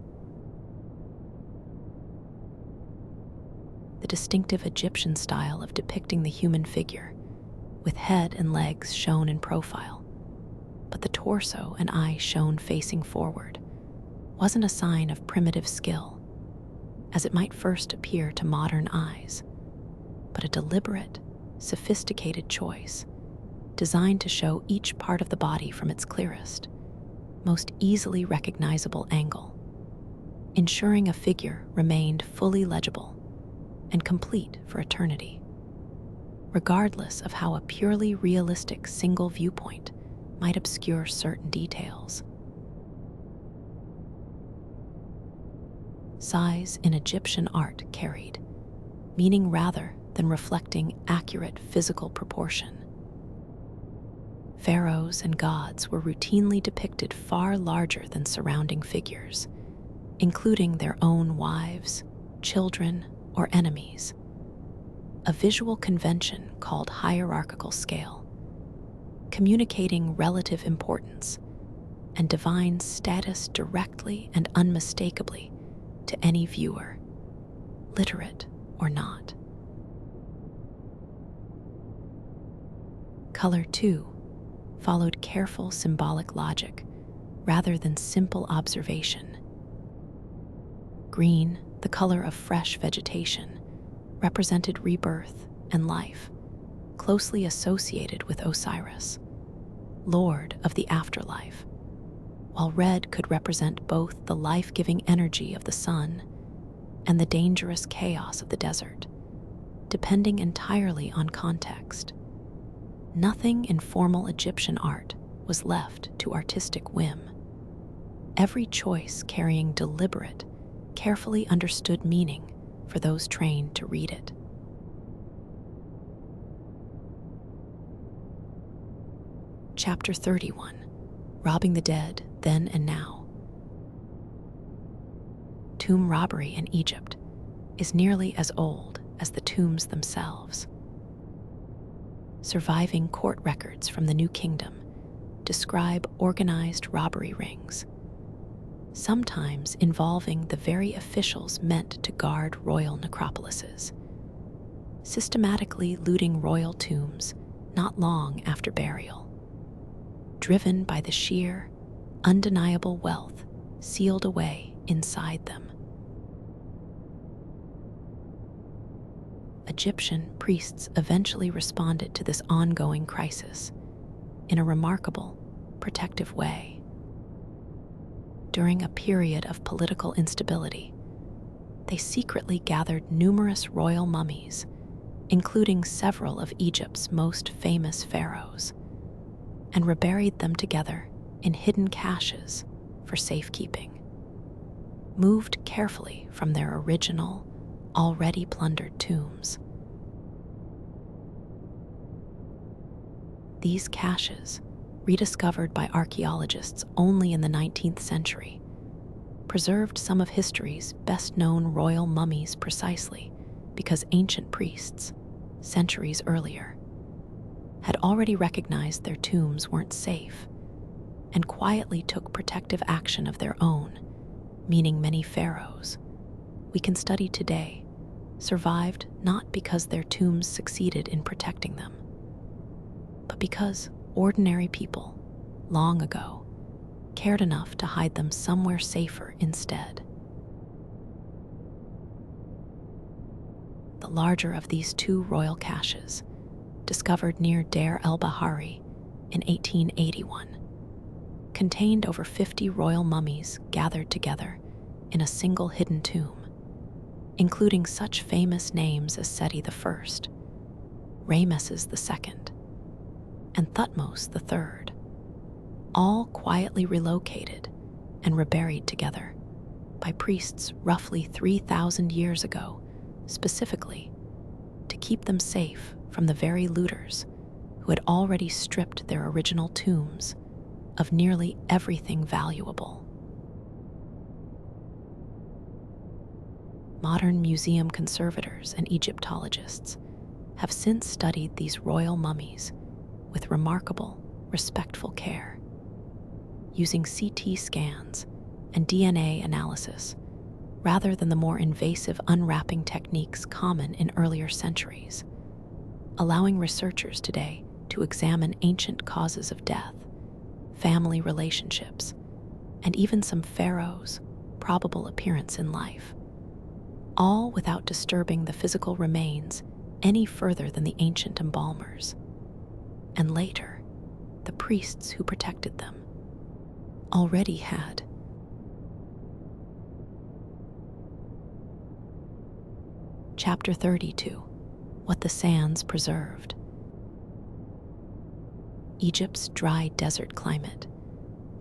The distinctive Egyptian style of depicting the human figure, with head and legs shown in profile, but the torso and eyes shown facing forward, wasn't a sign of primitive skill, as it might first appear to modern eyes, but a deliberate, sophisticated choice designed to show each part of the body from its clearest, most easily recognizable angle, ensuring a figure remained fully legible and complete for eternity, regardless of how a purely realistic single viewpoint might obscure certain details. Size in Egyptian art carried meaning rather than reflecting accurate physical proportion. Pharaohs and gods were routinely depicted far larger than surrounding figures, including their own wives, children, or enemies, a visual convention called hierarchical scale, communicating relative importance and divine status directly and unmistakably to any viewer, literate or not. Color, too, followed careful symbolic logic rather than simple observation. Green, the color of fresh vegetation, represented rebirth and life, closely associated with Osiris, lord of the afterlife, while red could represent both the life-giving energy of the sun and the dangerous chaos of the desert, depending entirely on context. Nothing in formal Egyptian art was left to artistic whim, every choice carrying deliberate, carefully understood meaning for those trained to read it. Chapter 31. Robbing the Dead, Then and Now. Tomb robbery in Egypt is nearly as old as the tombs themselves. Surviving court records from the New Kingdom describe organized robbery rings, sometimes involving the very officials meant to guard royal necropolises, systematically looting royal tombs not long after burial, driven by the sheer, undeniable wealth sealed away inside them. Egyptian priests eventually responded to this ongoing crisis in a remarkable, protective way. During a period of political instability, they secretly gathered numerous royal mummies, including several of Egypt's most famous pharaohs, and reburied them together in hidden caches for safekeeping, moved carefully from their original, already plundered tombs. These caches, rediscovered by archaeologists only in the 19th century, preserved some of history's best-known royal mummies precisely because ancient priests, centuries earlier, had already recognized their tombs weren't safe and quietly took protective action of their own, meaning many pharaohs we can study today survived not because their tombs succeeded in protecting them, but because ordinary people, long ago, cared enough to hide them somewhere safer instead. The larger of these two royal caches, discovered near Deir el-Bahari in 1881, contained over 50 royal mummies gathered together in a single hidden tomb, including such famous names as Seti I, Ramesses II, and Thutmose III, all quietly relocated and reburied together by priests roughly 3,000 years ago, specifically to keep them safe from the very looters who had already stripped their original tombs of nearly everything valuable. Modern museum conservators and Egyptologists have since studied these royal mummies with remarkable, respectful care, using CT scans and DNA analysis rather than the more invasive unwrapping techniques common in earlier centuries, allowing researchers today to examine ancient causes of death, family relationships, and even some pharaohs' probable appearance in life, all without disturbing the physical remains any further than the ancient embalmers, and later, the priests who protected them, already had. Chapter 32. What the Sands Preserved. Egypt's dry desert climate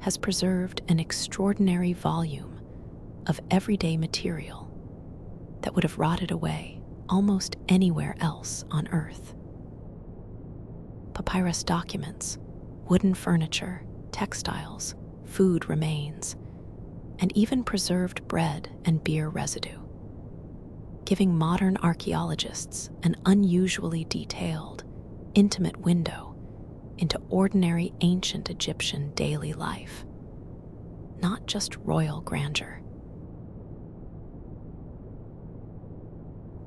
has preserved an extraordinary volume of everyday material that would have rotted away almost anywhere else on Earth. Papyrus documents, wooden furniture, textiles, food remains, and even preserved bread and beer residue, giving modern archaeologists an unusually detailed, intimate window into ordinary ancient Egyptian daily life, not just royal grandeur.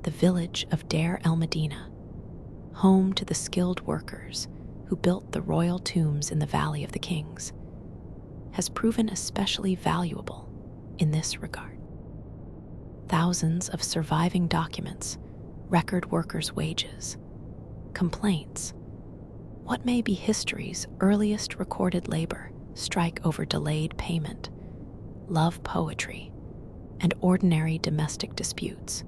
The village of Deir el-Medina, home to the skilled workers who built the royal tombs in the Valley of the Kings, has proven especially valuable in this regard. Thousands of surviving documents record workers' wages, complaints, what may be history's earliest recorded labor strike over delayed payment, love poetry, and ordinary domestic disputes,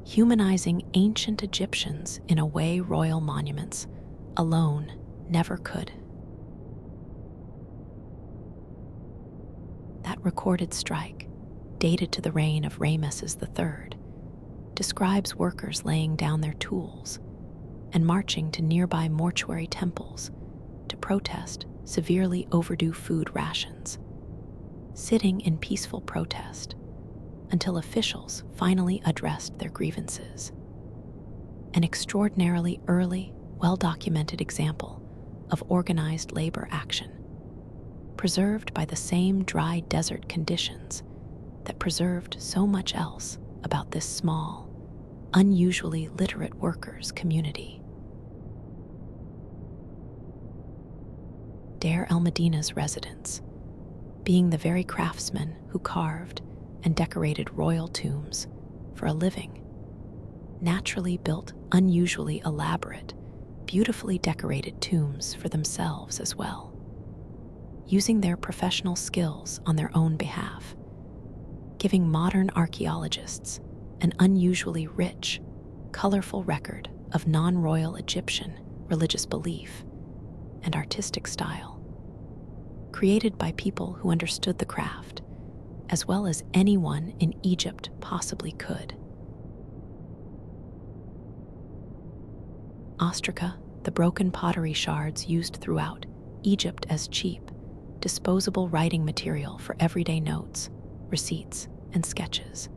humanizing ancient Egyptians in a way royal monuments alone never could. That recorded strike, dated to the reign of Ramesses III, describes workers laying down their tools and marching to nearby mortuary temples to protest severely overdue food rations, sitting in peaceful protest until officials finally addressed their grievances. An extraordinarily early, well-documented example of organized labor action, preserved by the same dry desert conditions that preserved so much else about this small, unusually literate workers' community. Deir el-Medina's residents, being the very craftsmen who carved and decorated royal tombs for a living, naturally built unusually elaborate, beautifully decorated tombs for themselves as well, using their professional skills on their own behalf, giving modern archaeologists an unusually rich, colorful record of non-royal Egyptian religious belief and artistic style, created by people who understood the craft as well as anyone in Egypt possibly could. Ostraca, the broken pottery shards used throughout Egypt as cheap, disposable writing material for everyday notes, receipts, and sketches,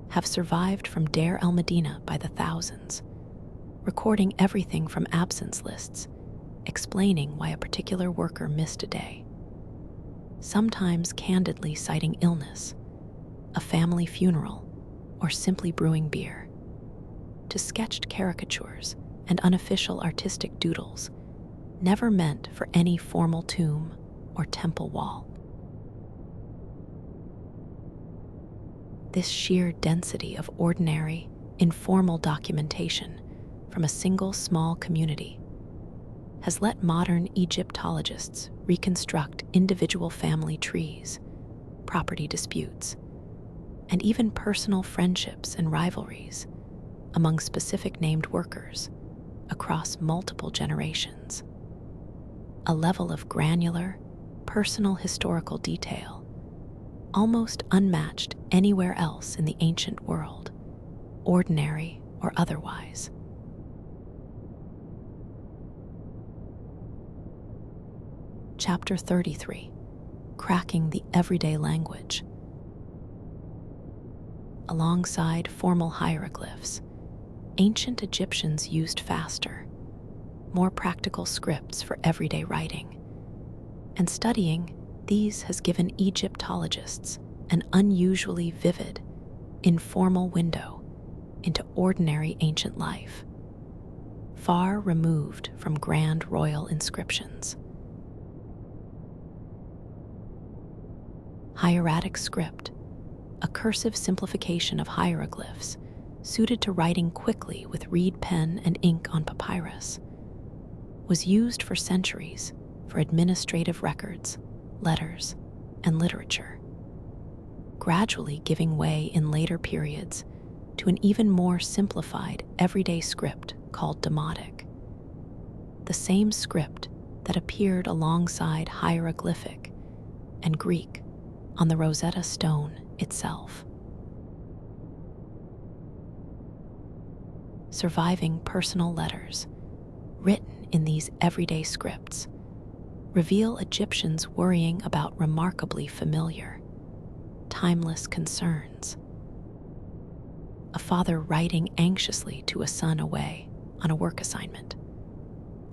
have survived from Deir el-Medina by the thousands, recording everything from absence lists, explaining why a particular worker missed a day, sometimes candidly citing illness, a family funeral, or simply brewing beer, to sketched caricatures and unofficial artistic doodles, never meant for any formal tomb or temple wall. This sheer density of ordinary, informal documentation from a single small community has let modern Egyptologists reconstruct individual family trees, property disputes, and even personal friendships and rivalries among specific named workers across multiple generations. A level of granular, personal historical detail almost unmatched anywhere else in the ancient world, ordinary or otherwise. Chapter 33, Cracking the Everyday Language. Alongside formal hieroglyphs, ancient Egyptians used faster, more practical scripts for everyday writing, and studying these has given Egyptologists an unusually vivid, informal window into ordinary ancient life, far removed from grand royal inscriptions. Hieratic script, a cursive simplification of hieroglyphs suited to writing quickly with reed pen and ink on papyrus, was used for centuries for administrative records, letters, and literature, gradually giving way in later periods to an even more simplified everyday script called Demotic, the same script that appeared alongside hieroglyphic and Greek on the Rosetta Stone itself. Surviving personal letters, written in these everyday scripts, reveal Egyptians worrying about remarkably familiar, timeless concerns. A father writing anxiously to a son away on a work assignment,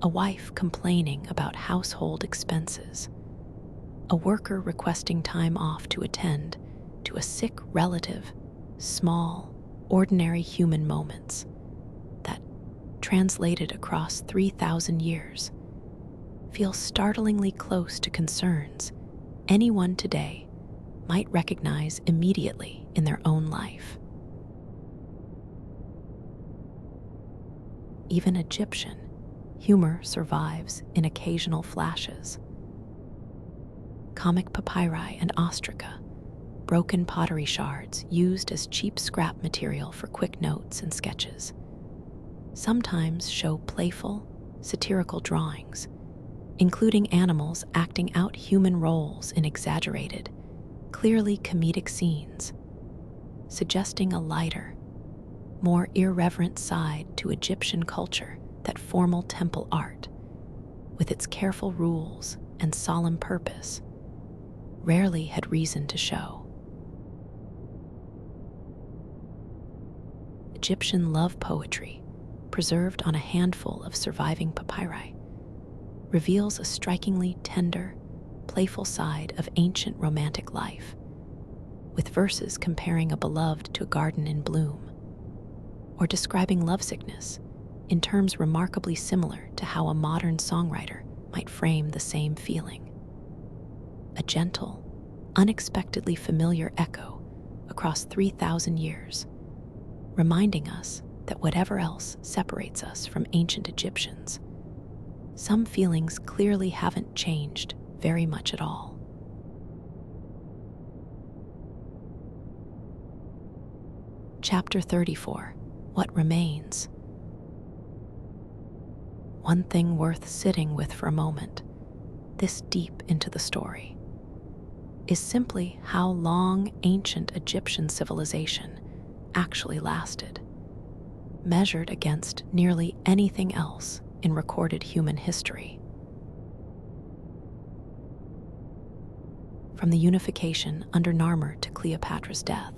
a wife complaining about household expenses, a worker requesting time off to attend to a sick relative, small, ordinary human moments that, translated across 3,000 years, feel startlingly close to concerns anyone today might recognize immediately in their own life. Even Egyptian humor survives in occasional flashes. Comic papyri and ostraca, broken pottery shards used as cheap scrap material for quick notes and sketches, sometimes show playful, satirical drawings, including animals acting out human roles in exaggerated, clearly comedic scenes, suggesting a lighter, more irreverent side to Egyptian culture that formal temple art, with its careful rules and solemn purpose, rarely had reason to show. Egyptian love poetry, preserved on a handful of surviving papyri, reveals a strikingly tender, playful side of ancient romantic life, with verses comparing a beloved to a garden in bloom, or describing lovesickness in terms remarkably similar to how a modern songwriter might frame the same feeling. A gentle, unexpectedly familiar echo across 3,000 years, reminding us that whatever else separates us from ancient Egyptians, some feelings clearly haven't changed very much at all. Chapter 34: What Remains. One thing worth sitting with for a moment, this deep into the story, is simply how long ancient Egyptian civilization actually lasted, measured against nearly anything else in recorded human history. From the unification under Narmer to Cleopatra's death,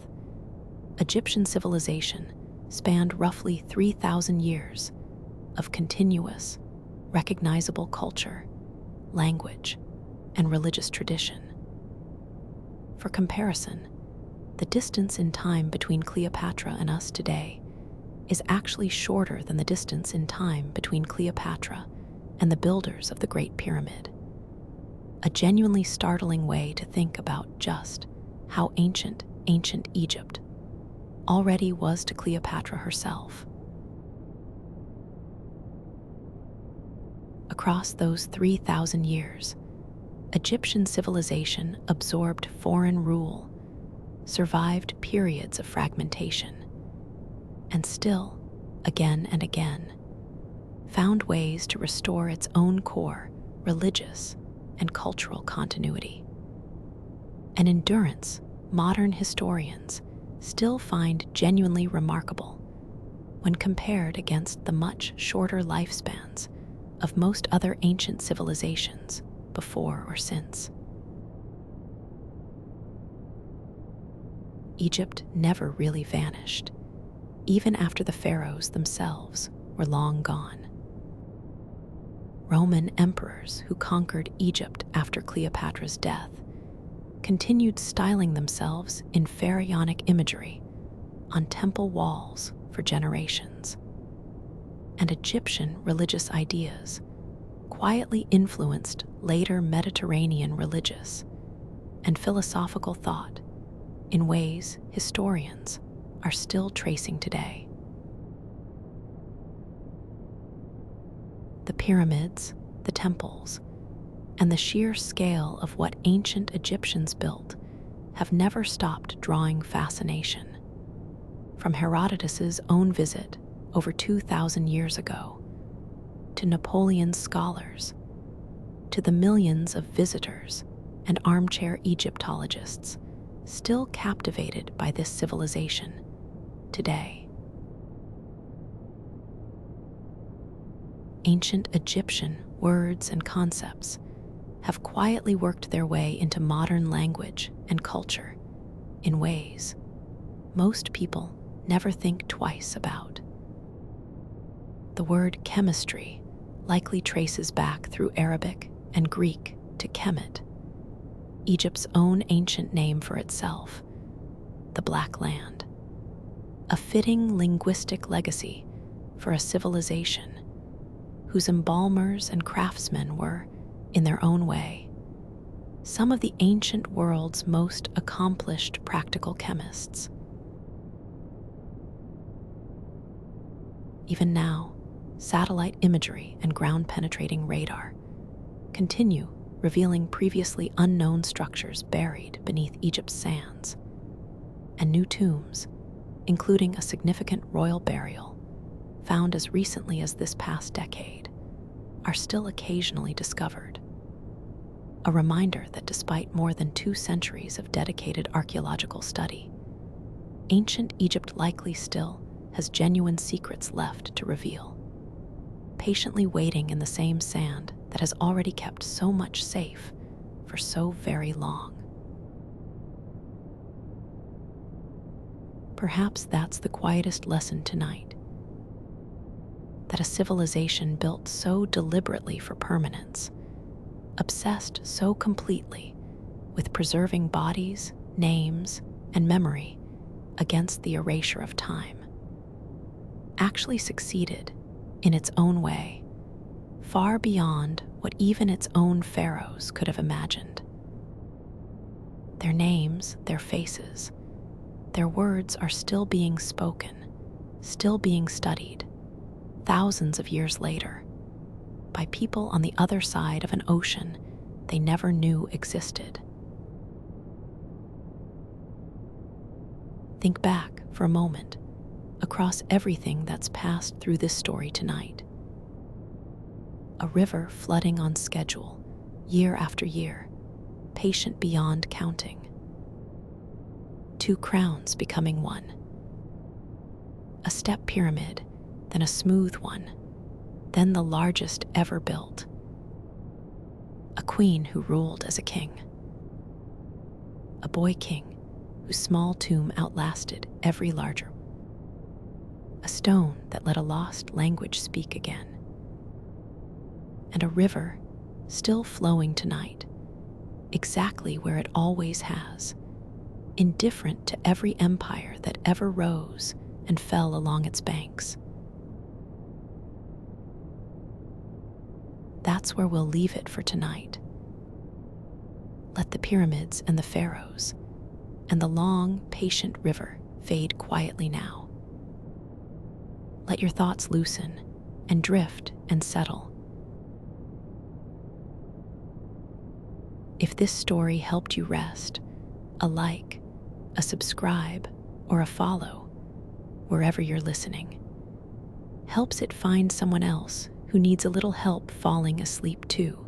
Egyptian civilization spanned roughly 3,000 years of continuous, recognizable culture, language, and religious tradition. For comparison, the distance in time between Cleopatra and us today is actually shorter than the distance in time between Cleopatra and the builders of the Great Pyramid. A genuinely startling way to think about just how ancient Egypt already was to Cleopatra herself. Across those 3,000 years, Egyptian civilization absorbed foreign rule, survived periods of fragmentation, and still, again and again, found ways to restore its own core religious and cultural continuity. An endurance modern historians still find genuinely remarkable when compared against the much shorter lifespans of most other ancient civilizations before or since. Egypt never really vanished, even after the pharaohs themselves were long gone. Roman emperors who conquered Egypt after Cleopatra's death continued styling themselves in pharaonic imagery on temple walls for generations. And Egyptian religious ideas quietly influenced later Mediterranean religious and philosophical thought in ways historians are still tracing today. The pyramids, the temples, and the sheer scale of what ancient Egyptians built have never stopped drawing fascination. From Herodotus's own visit over 2,000 years ago, to Napoleon's scholars, to the millions of visitors and armchair Egyptologists still captivated by this civilization today. Ancient Egyptian words and concepts have quietly worked their way into modern language and culture in ways most people never think twice about. The word chemistry likely traces back through Arabic and Greek to Kemet, Egypt's own ancient name for itself, the Black Land, a fitting linguistic legacy for a civilization whose embalmers and craftsmen were, in their own way, some of the ancient world's most accomplished practical chemists. Even now, satellite imagery and ground-penetrating radar continue revealing previously unknown structures buried beneath Egypt's sands, and new tombs, including a significant royal burial found as recently as this past decade, are still occasionally discovered. A reminder that despite more than 2 centuries of dedicated archaeological study, ancient Egypt likely still has genuine secrets left to reveal. patiently waiting in the same sand that has already kept so much safe for so very long. Perhaps that's the quietest lesson tonight, that a civilization built so deliberately for permanence, obsessed so completely with preserving bodies, names, and memory against the erasure of time, actually succeeded in its own way, far beyond what even its own pharaohs could have imagined. Their names, their faces, their words are still being spoken, still being studied, thousands of years later, by people on the other side of an ocean they never knew existed. Think back for a moment across everything that's passed through this story tonight. A river flooding on schedule, year after year, patient beyond counting. Two crowns becoming one. A step pyramid, then a smooth one, then the largest ever built. A queen who ruled as a king. A boy king whose small tomb outlasted every larger. A stone that let a lost language speak again. And a river still flowing tonight, exactly where it always has, indifferent to every empire that ever rose and fell along its banks. That's where we'll leave it for tonight. Let the pyramids and the pharaohs and the long, patient river fade quietly now. Let your thoughts loosen and drift and settle. If this story helped you rest, a like, a subscribe, or a follow, wherever you're listening, helps it find someone else who needs a little help falling asleep too.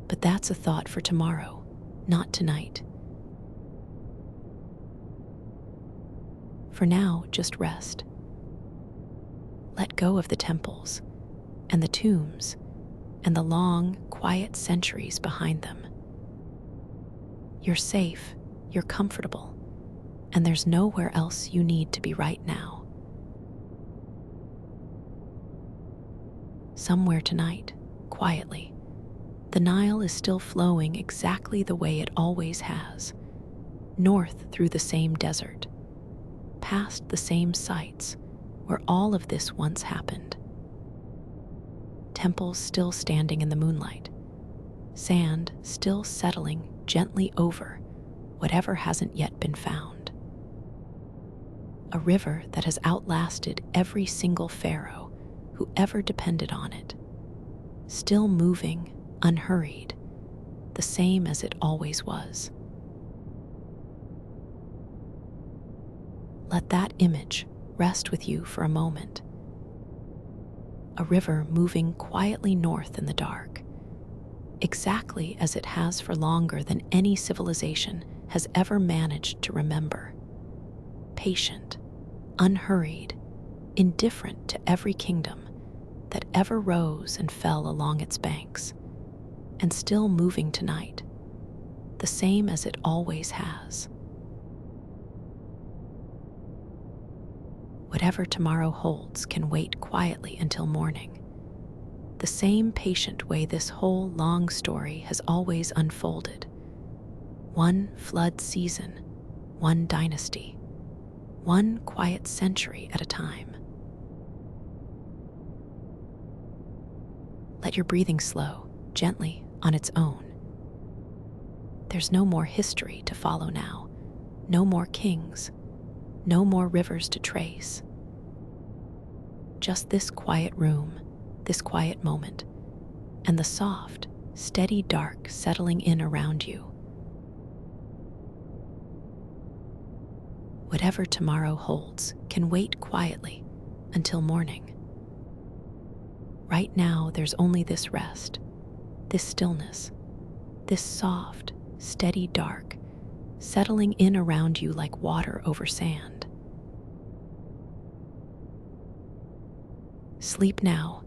But that's a thought for tomorrow, not tonight. For now, just rest. Let go of the temples and the tombs and the long, quiet centuries behind them. You're safe, you're comfortable, and there's nowhere else you need to be right now. Somewhere tonight, quietly, the Nile is still flowing exactly the way it always has, north through the same desert, past the same sites where all of this once happened. Temples still standing in the moonlight, sand still settling gently over whatever hasn't yet been found. A river that has outlasted every single pharaoh who ever depended on it, still moving, unhurried, the same as it always was. Let that image rest with you for a moment. A river moving quietly north in the dark, exactly as it has for longer than any civilization has ever managed to remember. Patient, unhurried, indifferent to every kingdom that ever rose and fell along its banks, and still moving tonight, the same as it always has. Whatever tomorrow holds can wait quietly until morning, the same patient way this whole long story has always unfolded. One flood season, one dynasty, one quiet century at a time. Let your breathing slow, gently, on its own. There's no more history to follow now, no more kings, no more rivers to trace. Just this quiet room, this quiet moment, and the soft, steady dark settling in around you. Whatever tomorrow holds can wait quietly until morning. Right now, there's only this rest, this stillness, this soft, steady dark settling in around you like water over sand. Sleep now.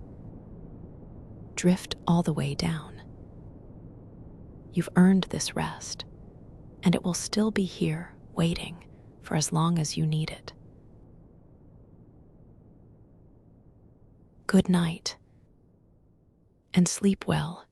Drift all the way down. You've earned this rest, and it will still be here, waiting for as long as you need it. Good night, and sleep well.